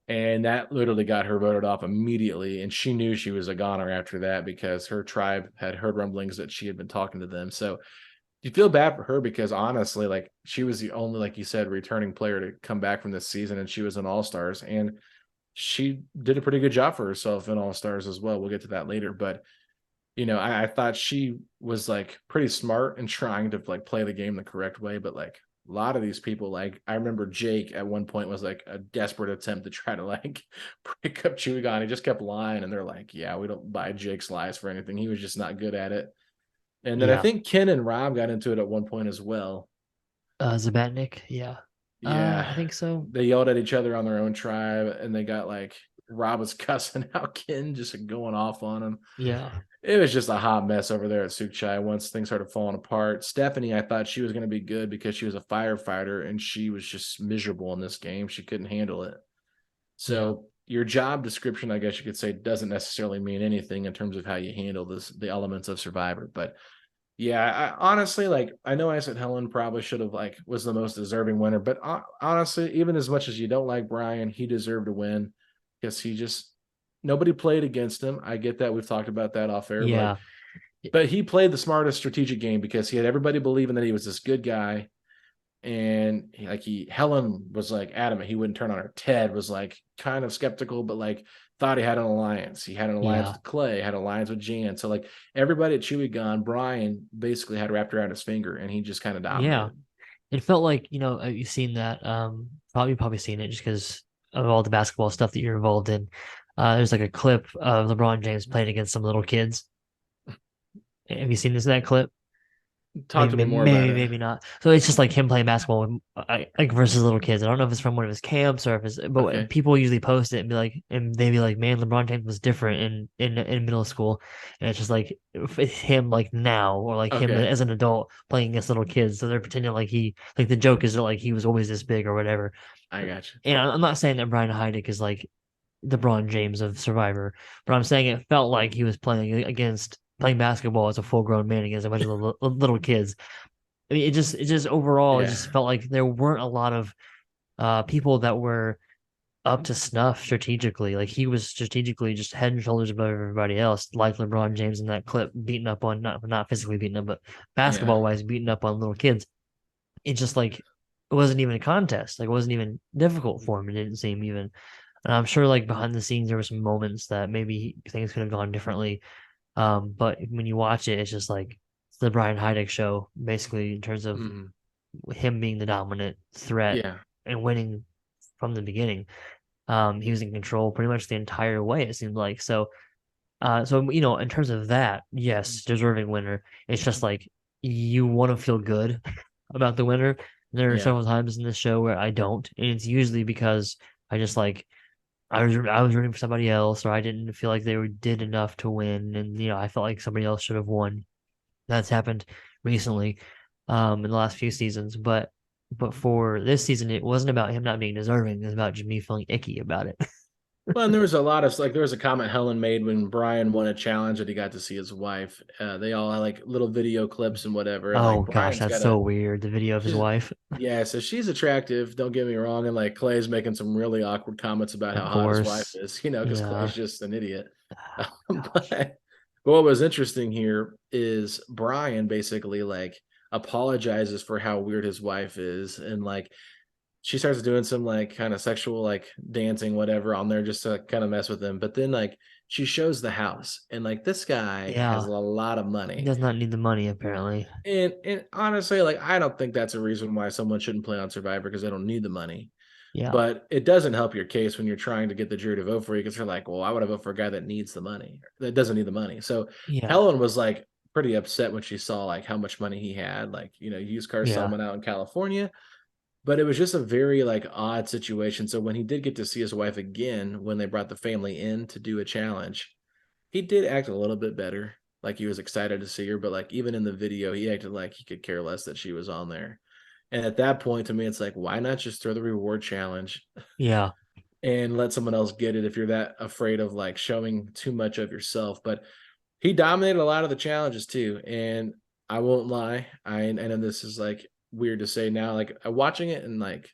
And that literally got her voted off immediately. And she knew she was a goner after that because her tribe had heard rumblings that she had been talking to them. So you feel bad for her because honestly, like she was the only, like you said, returning player to come back from this season, and she was an all stars, and she did a pretty good job for herself in all stars as well. We'll get to that later, but I thought she was like pretty smart and trying to like play the game the correct way, but like a lot of these people, like I remember Jake at one point was like a desperate attempt to try to like break up Chugan. He just kept lying, and they're like, "Yeah, we don't buy Jake's lies for anything. He was just not good at it." And then I Yeah. think Ken and Rob got into it at one point as well. Zabatnik, yeah. Yeah, I think so. they yelled at each other on their own tribe, and they got like Rob was cussing out Ken, just going off on him. Yeah. It was just a hot mess over there at Sukchai once things started falling apart. Stephanie, I thought she was going to be good because she was a firefighter and she was just miserable in this game. She couldn't handle it. Yeah. So your job description, I guess you could say, doesn't necessarily mean anything in terms of how you handle the elements of Survivor. But yeah, honestly, like I know I said Helen probably should have like was the most deserving winner, but honestly, even as much as you don't like Brian, he deserved to win because he just nobody played against him. I get that. We've talked about that off air, Yeah. but he played the smartest strategic game because he had everybody believing that he was this good guy. And Helen was like adamant he wouldn't turn on her. Ted was like kind of skeptical, but like thought he had an alliance. He had an alliance Yeah. with Clay, had an alliance with Jan. So like everybody at Chewy Gone, Brian basically had wrapped around his finger, and he just kind of Yeah. dominated. It felt like, you've seen that. Probably seen it just because of all the basketball stuff that you're involved in. There's like a clip of LeBron James playing against some little kids. Have you seen that clip? Talk Maybe, to me maybe, more about maybe, it. maybe not. So it's just like him playing basketball with, like versus little kids. I don't know if it's from one of his camps or if it's, but Okay. people usually post it and be like, and they'd be like, "Man, LeBron James was different in middle school," and it's just like if it's him like now or like him Okay. as an adult playing against little kids. So they're pretending like the joke is that like he was always this big or whatever. I got you. And I'm not saying that Brian Heidick is like LeBron James of Survivor, but I'm saying it felt like he was playing basketball as a full grown man against a bunch of little kids. I mean, it just overall, it Yeah. just felt like there weren't a lot of people that were up to snuff strategically. Like he was strategically just head and shoulders above everybody else, like LeBron James in that clip, beating up on not physically beating up, but Yeah. basketball wise, beating up on little kids. It just like it wasn't even a contest. Like it wasn't even difficult for him. It didn't seem even. And I'm sure like behind the scenes there were some moments that maybe things could have gone differently. But when you watch it, it's just like it's the Brian Heidick show, basically in terms of Mhm. him being the dominant threat Yeah. and winning from the beginning. He was in control pretty much the entire way, it seemed like. So in terms of that, yes, deserving winner. It's just like you want to feel good about the winner. There are Yeah. several times in this show where I don't, and it's usually because I just like I was rooting for somebody else, or I didn't feel like did enough to win, and I felt like somebody else should have won. That's happened recently, in the last few seasons, but for this season, it wasn't about him not being deserving. It was about just me feeling icky about it. Well, and there was a lot of like there was a comment Helen made when Brian won a challenge that he got to see his wife. They all had like little video clips and whatever, and Oh like gosh, Brian's that's got so a weird. The video of his she's wife, yeah, so she's attractive. Don't get me wrong, and like Clay's making some really awkward comments about of how hot his wife course. is, because Clay's Yeah. just an idiot. Gosh. But what was interesting here is Brian basically like apologizes for how weird his wife is, and like she starts doing some like kind of sexual like dancing whatever on there just to kind of mess with him, but then like she shows the house and like this guy has Yeah. a lot of He money, does not need the money, apparently. and honestly like I don't think that's a reason why someone shouldn't play on Survivor because they don't need the money, Yeah. but it doesn't help your case when you're trying to get the jury to vote for you because they're like, well, I would have vote for a guy that needs the money, that doesn't need the money. So Yeah. Helen was like pretty upset when she saw like how much money he had, like used car Yeah. salesman out in California, but it was just a very, like, odd situation, so when he did get to see his wife again, when they brought the family in to do a challenge, he did act a little bit better, like, he was excited to see her, but, like, even in the video, he acted like he could care less that she was on there, and at that point, to me, it's like, why not just throw the reward challenge Yeah. and let someone else get it if you're that afraid of, like, showing too much of yourself, but he dominated a lot of the challenges too, and I won't lie, I know this is, like, weird to say now, like, watching it and, like,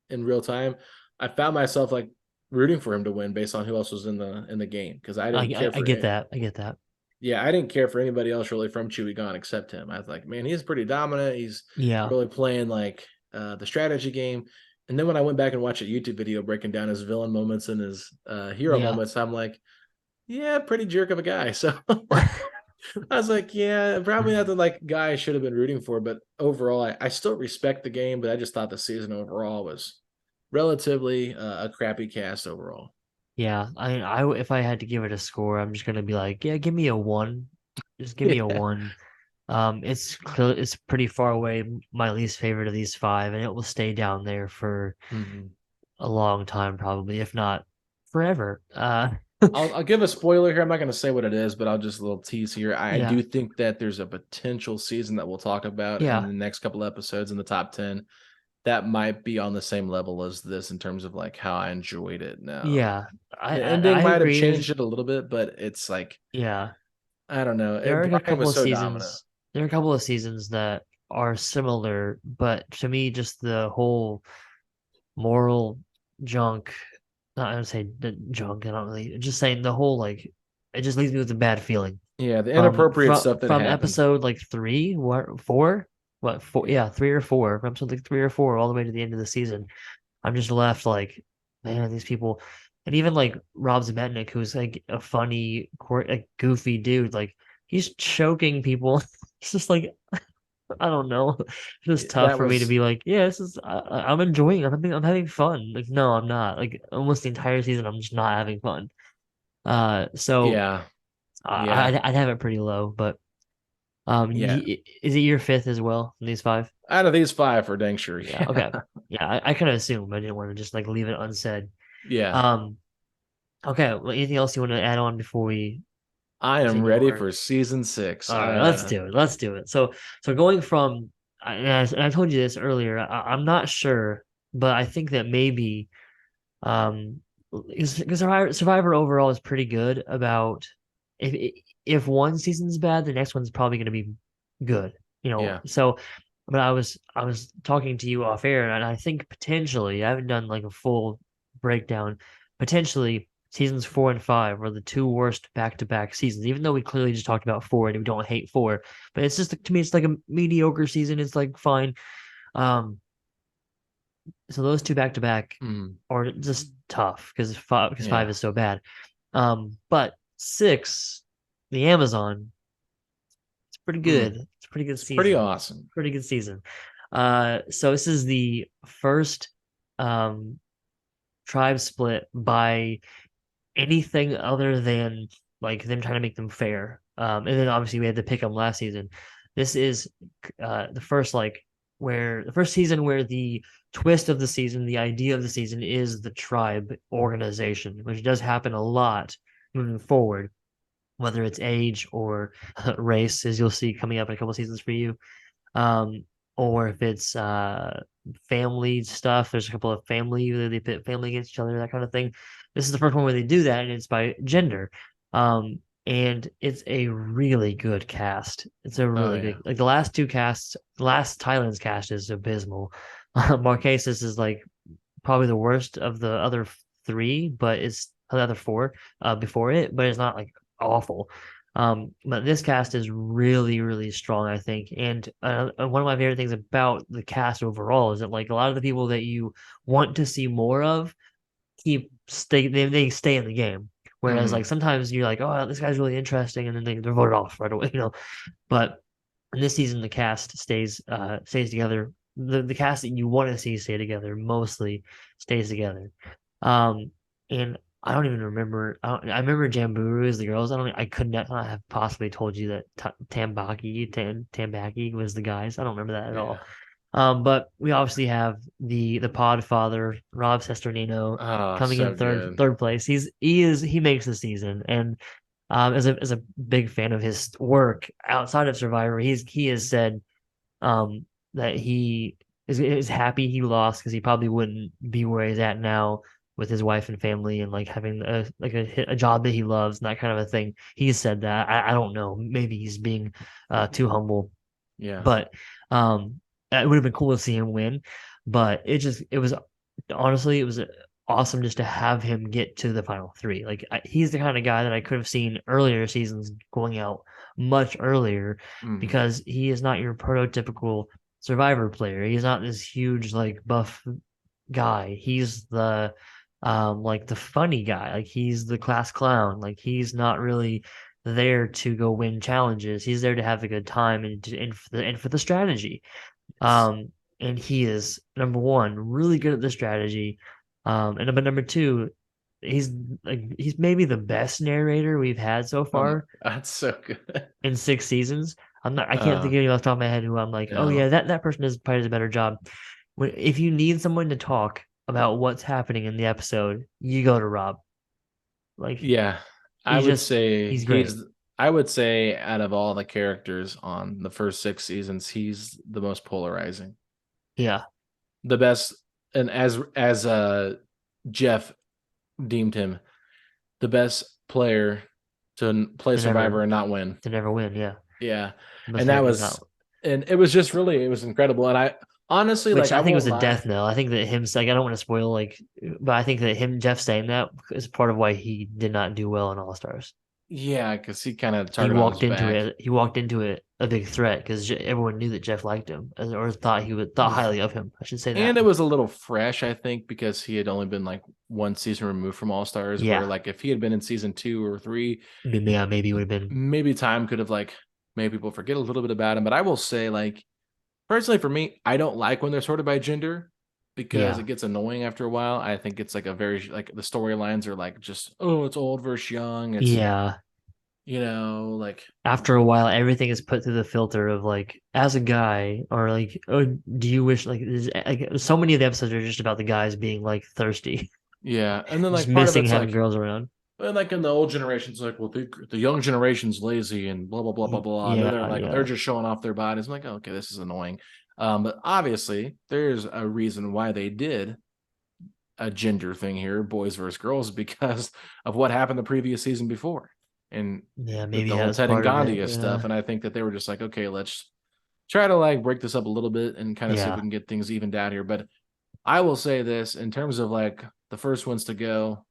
in real time, I found myself, like, rooting for him to win based on who else was in the game because I I, didn't I care I for get it. that. I get that. Yeah, I didn't care for anybody else really from Chewy Gone except him. I was like, "Man, he's pretty dominant. He's Yeah. really playing, like, the strategy game." And then when I went back and watched a YouTube video breaking down his villain moments and his, hero Yeah. moments, I'm like, "Yeah, pretty jerk of a guy." So, I was like, "Yeah, probably not the, like, guy I should have been rooting for," but overall, I still respect the game, but I just thought the season overall was relatively, a crappy cast overall. Yeah. If I had to give it a score, I'm just gonna be like, yeah, give me a one. Just give me a Yeah. one. It's pretty far away my least favorite of these five, and it will stay down there for Mhm. a long time, probably, if not forever. I'll give a spoiler here. I'm not gonna say what it is, but I'll just a little tease here. I Yeah. do think that there's a potential season that we'll talk about in Yeah. the next couple episodes in the top 10 that might be on the same level as this in terms of, like, how I enjoyed it now. Yeah. I The I, ending I might have agree. changed it a little bit, but it's like, Yeah. I don't know. There are a Brian couple was of so dominant. seasons. There are a couple of seasons that are similar, but to me, just the whole moral junk. Not gonna say the junk. I don't really. Just saying the whole like. It just leaves me with a bad feeling. Yeah, the From inappropriate from stuff that from happened. episode like three, what four? What four? Yeah. Yeah, three or four. From episode like three or four, all the way to the end of the season. I'm just left like, man, these people, and even like Rob Zmetnik, who's like a funny, like goofy dude, like he's choking people. It's just like I don't know. It's just tough That for me to was be like, yeah, this is I'm enjoying it. I'm having fun. Like, no, I'm not. Like almost the entire season, I'm just not having fun. So yeah. Yeah. I'd have it pretty low, but Yeah. is it your fifth as well in these five? Out of these 5 for dang sure. Yeah. Yeah. Okay. Yeah, I kind of assumed. I didn't want to just like leave it unsaid. Yeah. Um. Okay. Well, anything else you want to add on before we I am continue ready our? for season 6. All right, let's do it. Let's do it. So going from, and I told you this earlier. I'm not sure, but I think that maybe because Survivor overall is pretty good about if one season's bad, the next one's probably going to be good. Yeah. So, but I was talking to you off air, and I think potentially I haven't done like a full breakdown, potentially seasons 4 and 5 were the two worst back-to-back seasons, even though we clearly just talked about four and we don't hate four. But it's just, to me, it's like a mediocre season. It's like fine. Um, so those two back-to-back Mm, are just tough because five yeah. is so bad. But six, the Amazon, it's pretty Mm, good. It's a pretty good it's pretty season. awesome. Pretty good season. So this is the first um tribe split by anything other than like them trying to make them fair. And then obviously we had to pick them last season. This is the first where the first season where the twist of the season, the idea of the season is the tribe organization, which does happen a lot moving forward, whether it's age or race, as you'll see coming up in a couple seasons for you. Um, or if it's family stuff, there's a couple of family that they pit family against each other, that kind of thing. This is the first one where they do that, and it's by gender. Um, and it's a really good cast. It's a Oh really yeah. good, like the last two casts. The last Thailand's cast is abysmal. Marquesas is like probably the worst of the other three, but it's the other four before it, but it's not like awful. But this cast is really, really strong, I think. And one of my favorite things about the cast overall is that like a lot of the people that you want to see more of they stay in the game. Whereas like Mm, sometimes you're like, oh, this guy's really interesting, and then they're voted off right away, But in this season, the cast stays together. The cast that you want to see stay together mostly stays together. Um, and I don't even remember. I remember Jamburu as the girls. I could not have possibly told you that Tambaki was the guys. I don't remember that at yeah. all. But we obviously have the Podfather, Rob Sesternino, Oh, coming in so third good. third place. He makes the season, and as a big fan of his work outside of Survivor, he has said um that he is happy he lost because he probably wouldn't be where he's at now with his wife and family and like having a job that he loves and that kind of a thing. He said that. I don't know. Maybe he's being too humble, Yeah. but it would have been cool to see him win. But it was honestly it was awesome just to have him get to the final three. Like he's the kind of guy that I could have seen earlier seasons going out much earlier Mm, because he is not your prototypical survivor player. He's not this huge like buff guy. He's the like the funny guy. Like he's the class clown. Like he's not really there to go win challenges. He's there to have a good time and for the strategy. yes. Um, and he is number one, really good at the strategy. And number two, he's he's maybe the best narrator we've had so Oh my, far that's so good. in 6 seasons. I can't think Uh, of anyone off the top of my head who I'm like, oh yeah, no. that person does probably does a better job. If you need someone to talk about what's happening in the episode, you go to Rob. Like Yeah. I he's would just say he's great. I would say out of all the characters on the first 6 seasons, he's the most polarizing. Yeah, The best, and as Jeff deemed him, the best player to play to Survivor never and not win. to never win. Yeah, Yeah. best And that character was not. and it was just really, it was incredible. And I honestly, Which like, I I think was won't a lie. death knell. I think that him like I don't want to spoil but I think that Jeff saying that is part of why he did not do well in All Stars. Yeah, because he kind of target on his back. He walked into it a big threat because everyone knew that Jeff liked him or thought he would thought highly of him. I should say that. And it was a little fresh, I think, because he had only been like one season removed from All Stars. Where Yeah, like if he had been in season 2 or 3, yeah, maybe it would have been. maybe time could have like made people forget a little bit about him. But I will say, like, personally for me, I don't like when they're sorted by gender because Yeah, it gets annoying after a while. I think it's like a very like the storylines are like just, oh, it's old versus young. It's, yeah. like, After a while, everything is put through the filter of like, as a guy, or like, oh, do you wish like so many of the episodes are just about the guys being like thirsty, yeah. And then just like part of missing it's having like, girls around. and like in the old generations, like, well, the young generation's lazy and blah blah blah blah blah. And they're Yeah, like they're yeah, just showing off their bodies. I'm like, oh, okay, this is annoying. But obviously, there's a reason why they did a gender thing here, boys versus girls, because of what happened the previous season before, and yeah. the Maybe that whole was Ted and part of it. Gandia stuff. Yeah, And I think that they were just like, okay, let's try to like break this up a little bit and kind of see if we yeah, can get things evened out here. But I will say this in terms of like the first ones to go.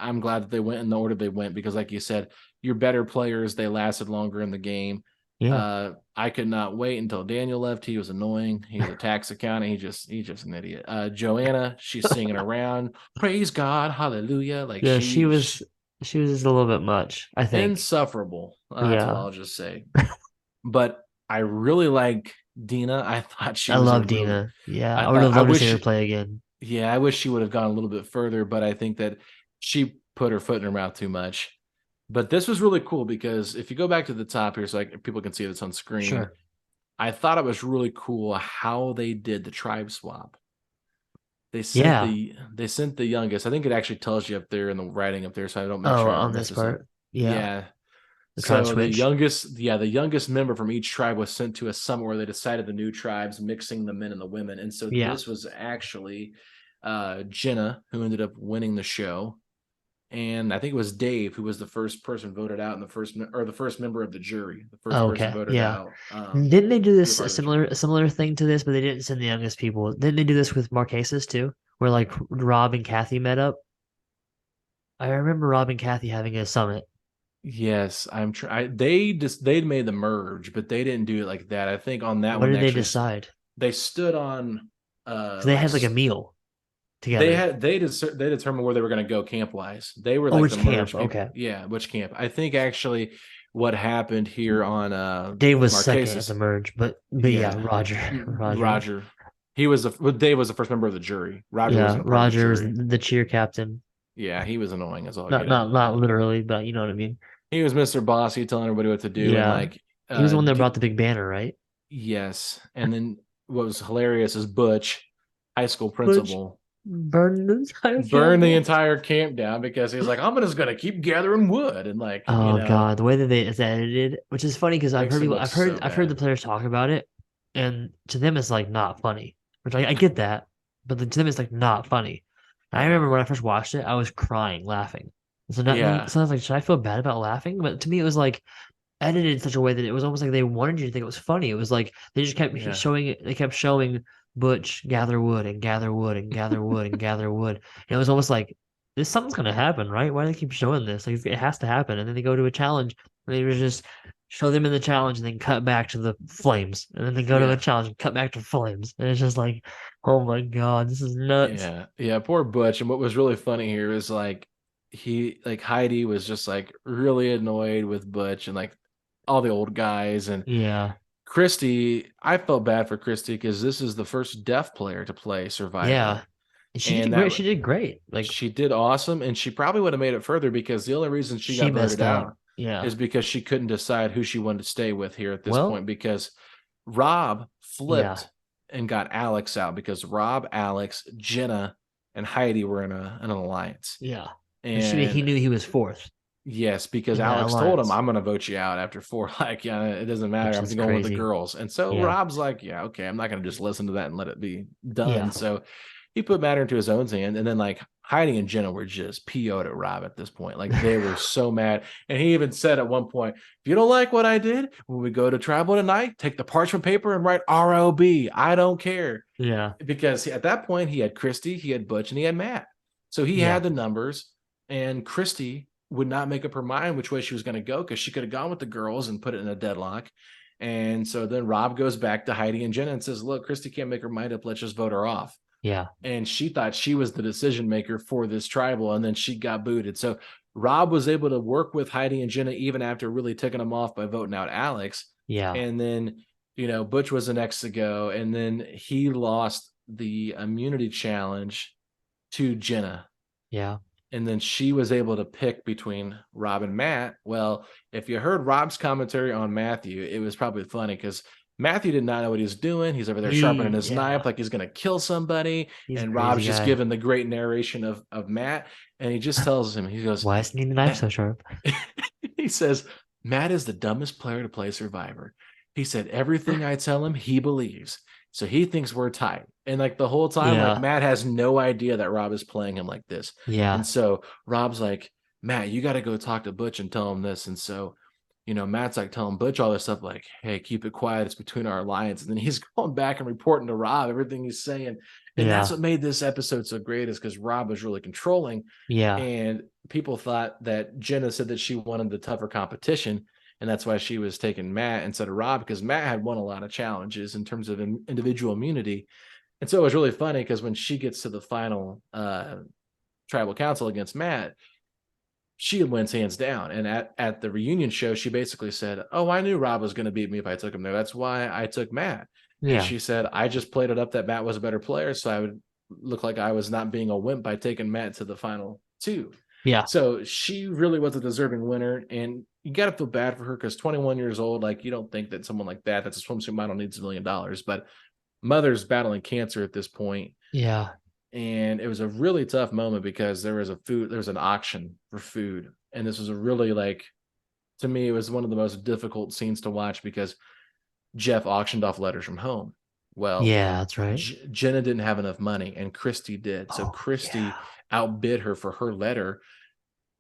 I'm glad that they went in the order they went because, like you said, you're better players. They lasted longer in the game. Yeah. I could not wait until Daniel left. He was annoying. He's a tax accountant. He's just an idiot. Joanna, she's singing around, praise God, hallelujah. Like Yeah, she was just a little bit much, I think. insufferable. That's what Yeah. I'll just say. But I really like Dina. I thought she I was a love really. Dina. Yeah. I I would thought have I loved to see wish. her play again. Yeah, I wish she would have gone a little bit further, but I think that she put her foot in her mouth too much. But this was really cool because if you go back to the top here, so like people can see this on screen, Sure. I thought it was really cool how they did the tribe swap. Yeah. They sent the youngest. I think it actually tells you up there in the writing up there, so I don't make Oh, sure I on don't this mess this up. part. Yeah. Yeah. The tribe So switch. the youngest member from each tribe was sent to a summit where they decided the new tribes, mixing the men and the women. And so Yeah. this was actually Jenna who ended up winning the show. And I think it was Dave who was the first person voted out and the first member of the jury, the first Oh, person okay. voted Yeah. out. Didn't they do To be a this part of the jury. a similar thing to this, but they didn't send the youngest people? Didn't they do this with Marquesas too, where like Rob and Kathy met up? I remember Rob and Kathy having a summit. Yes, I'm trying. They'd made the merge, but they didn't do it like that. I think on that What one, did they decide? they stood on Because they like had like a meal they together. had they determined where they were going to go camp wise. They were Oh, like which the camp? merge people. Okay. Yeah, which camp? I think actually what happened here on Dave was second at the Marquesas. merge, but yeah, Yeah, Roger. Roger. He was Dave was the first member of the jury. Roger Yeah, wasn't a part of the Roger was jury. the cheer captain. Yeah, he was annoying as all Not get out. not not literally, but you know what I mean. He was Mr. Bossy telling everybody what to do and Yeah. like He was the one that brought the big banner, right? yes. And then what was hilarious is Butch, high school Which principal, burned the entire burned the camp. entire camp down because he was like, I'm just gonna keep gathering wood and like, Oh God, the way that it's edited, which is funny because makes him look so I've heard the bad. players talk about it, and to them it's like not funny. Which I get that, but to them it's like not funny. I Yeah. remember when I first watched it, I was crying, laughing. So not Yeah. so I was like, should I feel bad about laughing? But to me, it was like edited in such a way that it was almost like they wanted you to think it was funny. It was like they just kept Yeah. showing it. They kept showing Butch gather wood and gather wood and gather wood and gather wood. And it was almost like this something's gonna happen, right? Why do they keep showing this? Like it has to happen. And then they go to a challenge and they would just show them in the challenge and then cut back to the flames. And then they go to a Yeah. challenge and cut back to flames. And it's just like, oh my God, this is nuts. Yeah. Yeah. Poor Butch. And what was really funny here is like Heidi was just like really annoyed with Butch and like all the old guys and Yeah. Christy, I felt bad for Christy because this is the first deaf player to play Yeah. Survivor. And she did And great. She did great. Like she did awesome. And she probably would have made it further because the only reason she she got voted messed out up. Yeah. is because she couldn't decide who she wanted to stay with here at this Well, point because Rob yeah. flipped and got Alex out because Rob, Alex, Jenna, and Heidi were in an alliance. Yeah. He And knew he was fourth yes, because in that Alex told him, alliance, I'm going to vote you out after 4. Like, yeah, it doesn't matter. which I'm is going with the crazy. girls. And so Yeah. Rob's like, yeah, okay, I'm not going to just listen to that and let it be done. Yeah. So he put matter into his own hand. And then, like, Heidi and Jenna were just PO'd at Rob at this point. Like, they were so mad. And he even said at one point, if you don't like what I did, when we go to tribal tonight, take the parchment paper and write ROB. I don't care. Yeah. Because at that point, he had Christy, he had Butch, and he had Matt. So he Yeah. had the numbers. And Christy would not make up her mind which way she was going to go because she could have gone with the girls and put it in a deadlock. And so then Rob goes back to Heidi and Jenna and says, look, Christy can't make her mind up. Let's just vote her off. Yeah. And she thought she was the decision maker for this tribal. And then she got booted. So Rob was able to work with Heidi and Jenna even after really taking them off by voting out Alex. Yeah. And then, Butch was the next to go. And then he lost the immunity challenge to Jenna. Yeah. And then she was able to pick between Rob and Matt. Well, if you heard Rob's commentary on Matthew, it was probably funny because Matthew did not know what he was doing. He's over there sharpening his knife like he's going to kill somebody. He's and a Rob's crazy just guy. giving the great narration of Matt. And he just tells him, he goes, Why isn't he the knife so sharp? he says, Matt is the dumbest player to play Survivor. He said, everything I tell him, he believes. So he thinks we're tight. And like the whole time, Yeah. like Matt has no idea that Rob is playing him like this. Yeah. And so Rob's like, Matt, you got to go talk to Butch and tell him this. And so Matt's like telling Butch all this stuff, like, hey, keep it quiet. It's between our alliance. And then he's going back and reporting to Rob everything he's saying. And that's Yeah. what made this episode so great, is because Rob was really controlling. Yeah. And people thought that Jenna said that she wanted the tougher competition. And that's why she was taking Matt instead of Rob, because Matt had won a lot of challenges in terms of individual immunity. And so it was really funny because when she gets to the final tribal council against Matt, she wins hands down. And at the reunion show, she basically said, oh, I knew Rob was going to beat me if I took him there. That's why I took Matt. And Yeah. she said, I just played it up that Matt was a better player, so I would look like I was not being a wimp by taking Matt to the final two. Yeah. So she really was a deserving winner. And you got to feel bad for her because 21 years old, like, you don't think that someone like that's a swimsuit model, needs $1 million. But mother's battling cancer at this point. Yeah. And it was a really tough moment because there was an auction for food. And this was a really, like, to me, it was one of the most difficult scenes to watch because Jeff auctioned off letters from home. Well, Yeah, that's right. Jenna didn't have enough money and Christy did. So Oh, Christy yeah. outbid her for her letter,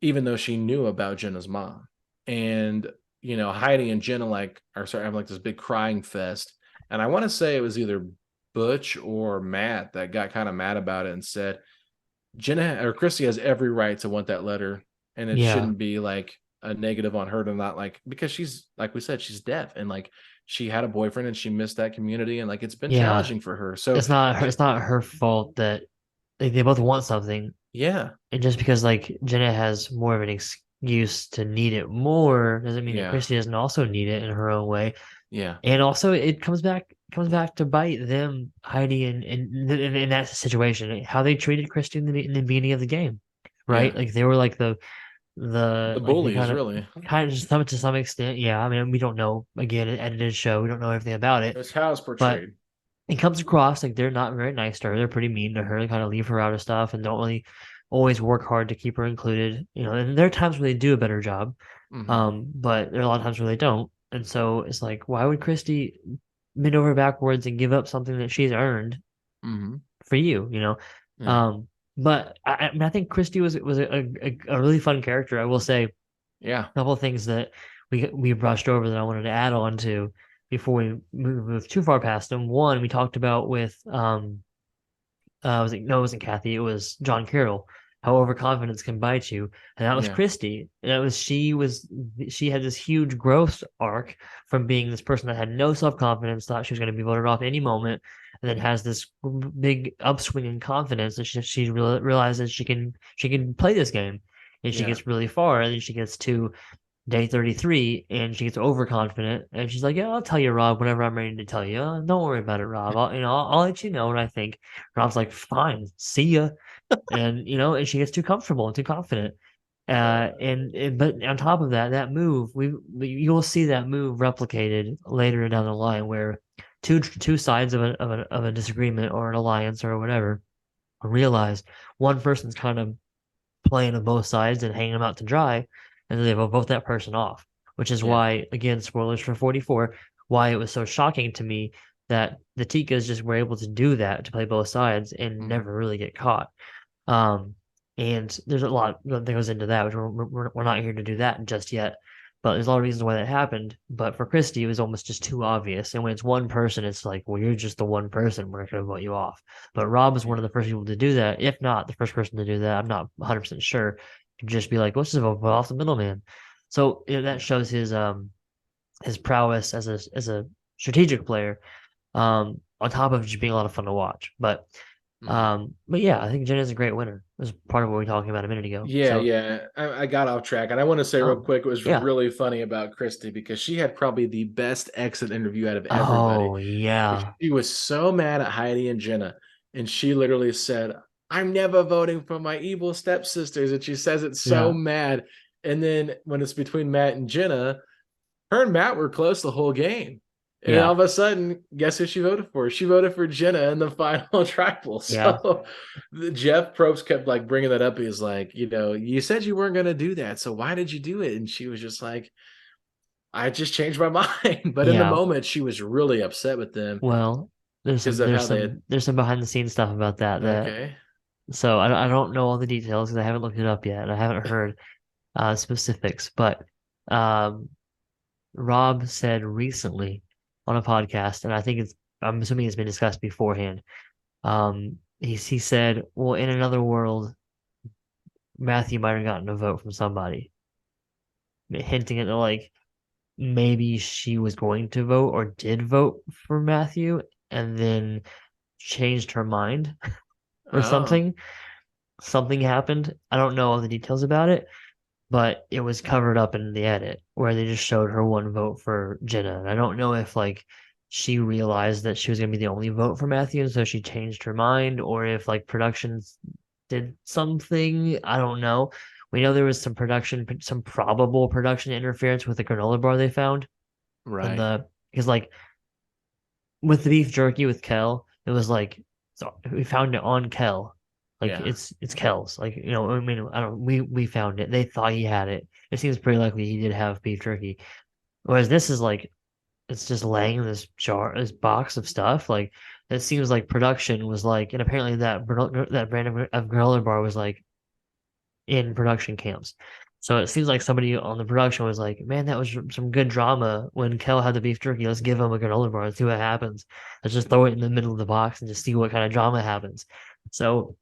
even though she knew about Jenna's mom. And, Heidi and Jenna are sorry, having like this big crying fest. And I want to say it was either Butch or Matt that got kind of mad about it and said, Jenna or Christy has every right to want that letter. And it Yeah. shouldn't be like a negative on her to not, like, because she's, like we said, she's deaf and like she had a boyfriend and she missed that community and like it's been Yeah. challenging for her. So It's not her fault that they both want something. yeah, And just because like Jenna has more of an excuse to need it more doesn't mean that yeah, Christy doesn't also need it in her own way. yeah, And also it comes back to bite them, Heidi, in that situation, how they treated Christy in the beginning of the game. yeah. Right? Like they were like the The like they bullies, really. kind of just to some extent, yeah. I mean, we don't know, again, an edited show, we don't know everything about it, It's how it's but portrayed. it comes across like they're not very nice to her. They're pretty mean to her. They kind of leave her out of stuff and don't really always work hard to keep her included. And there are times where they do a better job, Hmm. but there are a lot of times where they don't. And so it's like, why would Christy bend over backwards and give up something that she's earned Hmm. for you? Yeah, Um, but I mean, I think Christy was a really fun character. I will say a yeah, couple of things that we brushed over that I wanted to add on to before we move too far past them. One, we talked about with it wasn't Kathy, it was John Carroll. How overconfidence can bite you, and that was yeah, Christy. And that was she had this huge growth arc from being this person that had no self confidence, thought she was going to be voted off any moment, and then has this big upswing in confidence, and she realizes she can play this game, and she yeah. gets really far, and then she gets to day 33 and she gets overconfident and she's like, yeah, I'll tell you, Rob, whenever I'm ready to tell you. Don't worry about it, Rob. I'll let you know what I think. Rob's like, fine, see ya. And she gets too comfortable and too confident. But on top of that, that move, you'll see that move replicated later down the line where two sides of a disagreement or an alliance or whatever realize one person's kind of playing on both sides and hanging them out to dry, and then they vote that person off. Which is Yeah. why, again, spoilers for 44, why it was so shocking to me that the Tikas just were able to do that, to play both sides and Hmm. never really get caught. Um, and there's a lot that goes into that, which we're not here to do that just yet. But there's a lot of reasons why that happened. But for Christy, it was almost just too obvious. And when it's one person, it's like, well, you're just the one person. We're not going to vote you off. But Rob was one Yeah. of the first people to do that. If not the first person to do that, I'm not 100% sure. To just be like, let's just vote off the middleman. So that Yeah. shows his prowess as a strategic player. On top of just being a lot of fun to watch. Hmm. But yeah, I think Jen is a great winner. It was part of what we were talking about a minute ago. Yeah, So, yeah. I got off track. And I want to say real oh, quick, it was yeah. really funny about Christy because she had probably the best exit interview out of everybody. Oh, yeah. She was so mad at Heidi and Jenna. And she literally said, I'm never voting for my evil stepsisters. And she says it so Yeah. mad. And then when it's between Matt and Jenna, her and Matt were close the whole game. And then all Yeah. of a sudden, guess who she voted for? She voted for Jenna in the final tribal. Yeah. So Jeff Probst kept like bringing that up. He's like, you said you weren't going to do that. So why did you do it? And she was just like, I just changed my mind. But in the Yeah. moment, she was really upset with them Well, there's because some of there's how they had. some there's some behind the scenes stuff about that. Okay. So I don't know all the details because I haven't looked it up yet. And I haven't heard specifics, but um Rob said recently on a podcast, and I'm assuming it's been discussed beforehand. He said, well, in another world, Matthew might have gotten a vote from somebody, hinting at like maybe she was going to vote or did vote for Matthew and then changed her mind or Oh, something. Something happened. I don't know all the details about it, but it was covered up in the edit where they just showed her one vote for Jenna. And I don't know if like she realized that she was gonna be the only vote for Matthew, and so she changed her mind, or if like productions did something. I don't know. We know there was some probable production interference with the granola bar they found in right. the because like with the beef jerky with Kel, it was like so we found it on Kel. Like Yeah. it's Kel's. Like, I mean, I don't we found it. They thought he had it. It seems pretty likely he did have beef jerky. Whereas this is like it's just laying in this box of stuff. Like it seems like production was like, and apparently that brand of granola bar was like in production camps. So it seems like somebody on the production was like, "Man, that was some good drama when Kel had the beef jerky. Let's give him a granola bar and see what happens. Let's just throw it in the middle of the box and just see what kind of drama happens." So,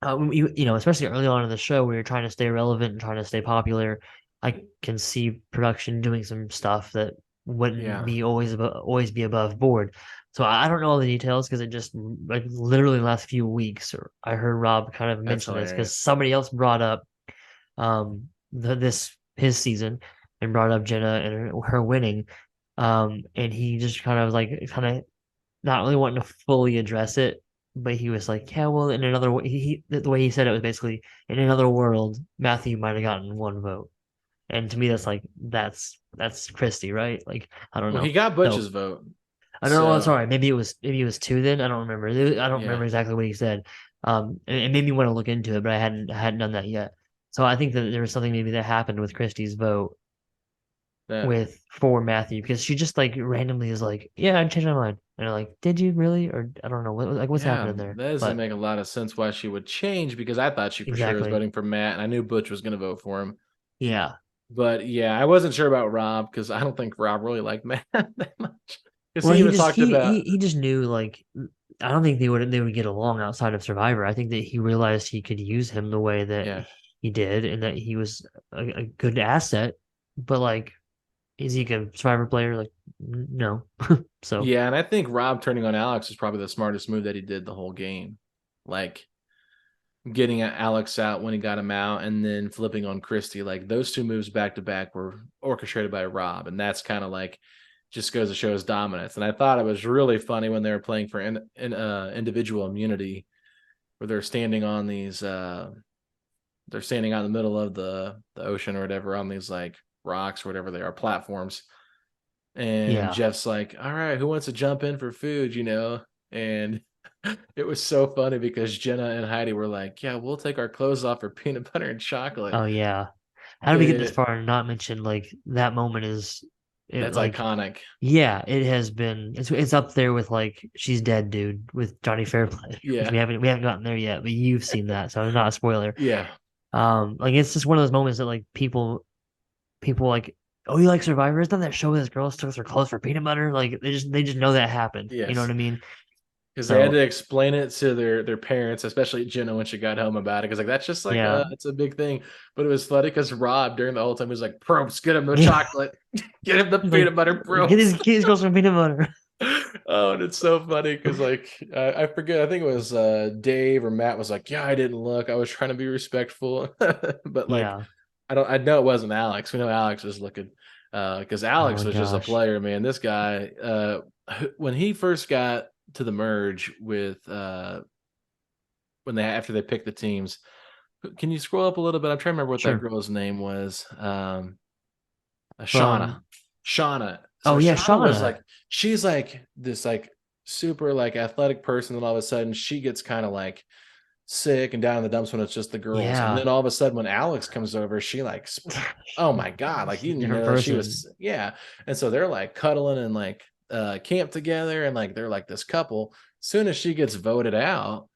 especially early on in the show, where you're trying to stay relevant and trying to stay popular, I can see production doing some stuff that wouldn't Yeah. be always be above board. So I don't know all the details because it just like literally the last few weeks, or I heard Rob kind of That's mention this because hilarious. somebody else brought up this his season and brought up Jenna and her winning. And he just kind of not really wanting to fully address it, but he was like, yeah, well, in another way, the way he said it was basically in another world, Matthew might have gotten one vote. And to me, that's Christie, right? Like, I don't Well, he know. got Butch's So vote. I don't know. Well, So sorry, maybe it was two then. I don't remember. I don't yeah. remember exactly what he said. And it made me want to look into it, but I hadn't done that yet. So I think that there was something maybe that happened with Christie's vote That with for Matthew because she just like randomly is like, yeah, I changed my mind. And I'm like, did you really? Or I don't know what's yeah, happening there. that doesn't But make a lot of sense why she would change because I thought she for sure was exactly. voting for Matt and I knew Butch was gonna vote for him. Yeah. But yeah, I wasn't sure about Rob because I don't think Rob really liked Matt that much. Because Well, he even talked about he just knew like I don't think they would get along outside of Survivor. I think that he realized he could use him the way that yeah. he did and that he was a good asset. But like, is he a Survivor player? Like, no. So Yeah, and I think Rob turning on Alex is probably the smartest move that he did the whole game. Like getting Alex out when he got him out and then flipping on Christie. Like those two moves back to back were orchestrated by Rob. And that's kind of like just goes to show his dominance. And I thought it was really funny when they were playing for individual immunity where they're standing out in the middle of the ocean or whatever on these like rocks or whatever they are, platforms. And yeah. Jeff's like, all right, who wants to jump in for food, And it was so funny because Jenna and Heidi were like, yeah, we'll take our clothes off for peanut butter and chocolate. Oh yeah. How did we get this It far and not mention like that moment is it That's like iconic. yeah, it has been it's up there with like she's dead, dude, with Johnny Fairplay, which Yeah. we haven't gotten there yet, but you've seen that, so it's not a spoiler. Yeah. Like it's just one of those moments that like people like, oh, you like Survivor? Isn't that show where this girl took her clothes for peanut butter? Like they just know that happened. You know what Yes. I mean? Because they had So to explain it to their parents, especially Jenna when she got home about it. Because like that's just like yeah, it's a big thing. But it was funny because Rob during the whole time was like, "Probes, get him the yeah. chocolate, get him the Like peanut butter, get probes." these girls some peanut butter. Oh, and it's so funny because like I forget, I think it was Dave or Matt was like, "Yeah, I didn't look. I was trying to be respectful," but like Yeah. I know it wasn't Alex. We know Alex was looking because Oh Alex my was just a gosh. player, man. This guy when he first got to the merge with when they after they picked the teams. Can you scroll up a little bit? I'm trying to remember what that Sure. girl's name was. Shauna. From Shauna. So oh yeah, Shauna was Shauna. like, she's like this like super like athletic person, and all of a sudden she gets kind of like sick and down in the dumps when it's just the girls. And Yeah. then all of a sudden when Alex comes over, she like oh my God, like you She's a didn't different know that she person. was yeah. And so they're like cuddling and like camp together and like they're like this couple. Soon as she gets voted out,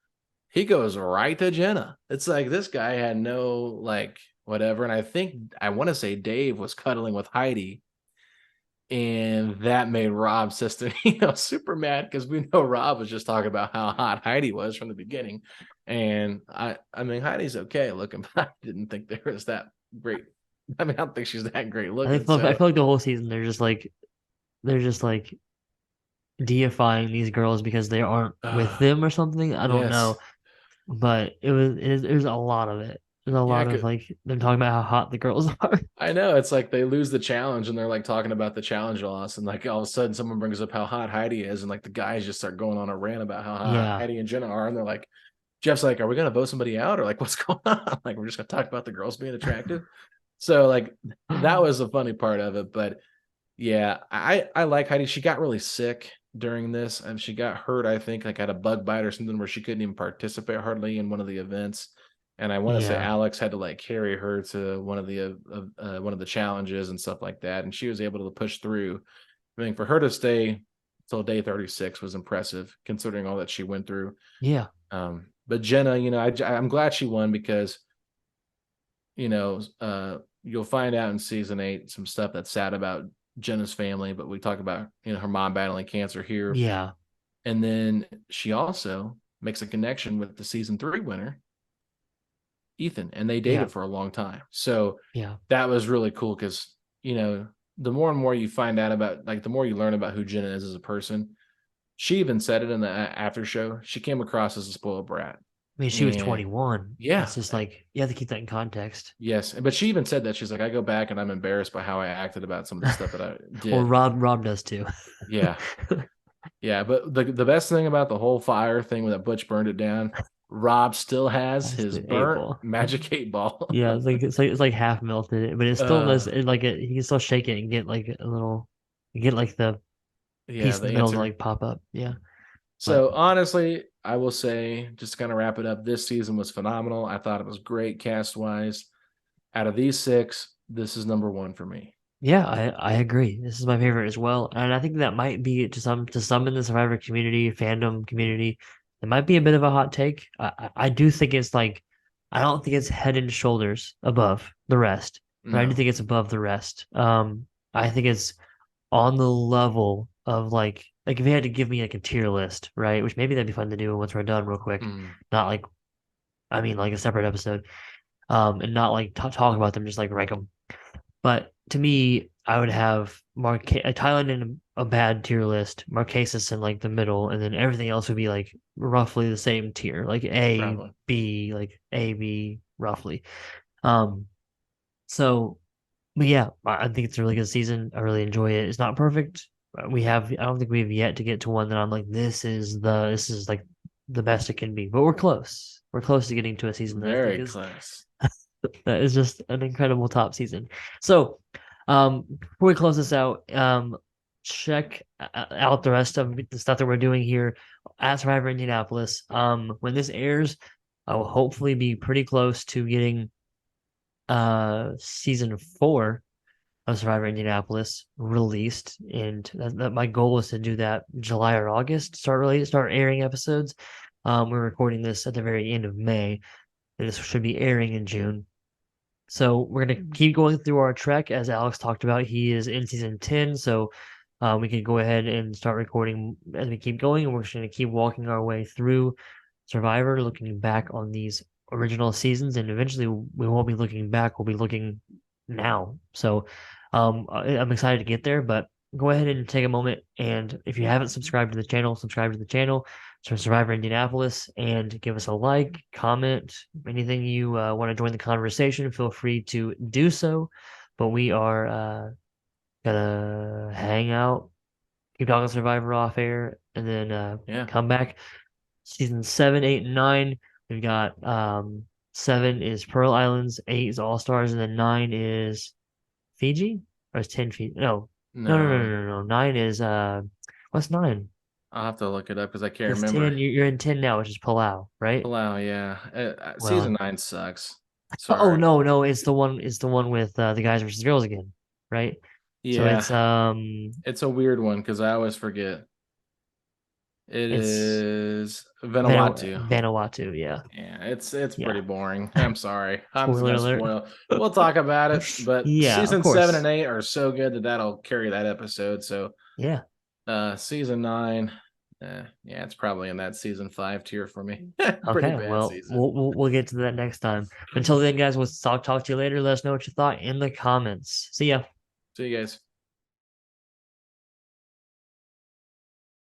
he goes right to Jenna. It's like this guy had no like whatever. And I think I want to say Dave was cuddling with Heidi And that made Rob's sister, super mad because we know Rob was just talking about how hot Heidi was from the beginning. And I mean, Heidi's okay looking, but I didn't think there was that great. I mean, I don't think she's that great looking. I So, feel like the whole season they're just like deifying these girls because they aren't with them or something. I don't know, yes. but it was a lot of it. There's a Yeah, lot of like them talking about how hot the girls are. I know. It's like they lose the challenge and they're like talking about the challenge loss. And like all of a sudden someone brings up how hot Heidi is. And like the guys just start going on a rant about how hot Yeah, Heidi and Jenna are. And they're like, Jeff's like, are we going to vote somebody out or like what's going on? Like, we're just going to talk about the girls being attractive. So like that was the funny part of it. But yeah, I like Heidi. She got really sick during this and she got hurt, I think, like had a bug bite or something where she couldn't even participate hardly in one of the events. And I want to say yeah, Alex had to like carry her to one of the challenges and stuff like that, and she was able to push through. I mean, for her to stay till day 36 was impressive, considering all that she went through. yeah, But Jenna, I'm glad she won because you'll find out in season 8 some stuff that's sad about Jenna's family, but we talk about her mom battling cancer here, yeah, and then she also makes a connection with the season 3 winner, Ethan, and they yeah, dated for a long time. So yeah, that was really cool because the more and more you find out about, like, the more you learn about who Jenna is as a person. She even said it in the after show. She came across as a spoiled brat, I mean, she was and 21. yeah, It's just like you have to keep that in context. yes, but she even said that she's like, I go back and I'm embarrassed by how I acted about some of the stuff that I Well, did. Rob does too. Yeah, yeah, but the best thing about the whole fire thing when that Butch burned it down, Rob still has That's his the eight burnt ball. magic 8 ball. Yeah, it's like half melted, but it still does uh, it like it, you can still shake it and get like a little, you get like the yeah, piece in the the middle to answer. like pop up. Yeah, but So honestly, I will say, just to kind of wrap it up, this season was phenomenal. I thought it was great cast wise. Out of these 6, this is number 1 for me. yeah, I agree. This is my favorite as well, and I think that might be to some in the Survivor community, fandom community, it might be a bit of a hot take. I do think it's like I don't think it's head and shoulders above the rest, but I do No. think it's above the rest. I think it's on the level of like if you had to give me like a tier list, right? Which maybe that'd be fun to do once we're done real quick. Mm. Not like I mean like a separate episode. And not like talk about them, just like rank them. But to me, I would have Thailand in a bad tier list, Marquesas in like the middle, and then everything else would be like roughly the same tier, like A, Probably. B, like A, B, roughly. Um, so but yeah, I think it's a really good season. I really enjoy it. It's not perfect. I don't think we have yet to get to one that I'm like, this is like the best it can be. But we're close. We're close to getting to a season that I think Very is close. that is just an incredible top season. So, before we close this out, check out the rest of the stuff that we're doing here at Survivor Indianapolis. When this airs, I will hopefully be pretty close to getting season 4 of Survivor Indianapolis released, and my goal is to do that July or August. Start airing episodes. We're recording this at the very end of May, and this should be airing in June. So we're gonna keep going through our trek as Alex talked about. He is in season 10, so we can go ahead and start recording as we keep going, and we're just gonna keep walking our way through Survivor, looking back on these original seasons, and eventually we won't be looking back, we'll be looking now. So I'm excited to get there, but go ahead and take a moment, and if you haven't subscribed to the channel, subscribe to the channel. So Survivor Indianapolis, and give us a like, comment, anything you want to join the conversation, feel free to do so. But we are gonna hang out, keep talking Survivor off air, and then Yeah. come back. Season 7, 8, and 9. We've got 7 is Pearl Islands, 8 is All Stars, and then 9 is Fiji? Or is 10 Fiji? No. 9 is what's 9? I'll have to look it up because I can't It's remember. 10. You're in 10 now, which is Palau, right? Palau, yeah. Season Well, 9 sucks. oh Sorry. no, it's the one with the guys versus girls again, right? So Yeah. it's It's a weird one because I always forget. It It's is Vanuatu. Vanuatu. Yeah. Yeah, it's Yeah. pretty boring. I'm sorry. I'm just Spoiler gonna alert. spoil. We'll talk about it, but Yeah, of season 7 and course. 8 are so good that that'll carry that episode. So Yeah. season 9, yeah, it's probably in that season 5 tier for me. Pretty Okay. bad Well, season. we'll get to that next time. Until then, guys, we'll talk to you later. Let us know what you thought in the comments. See ya. See you guys.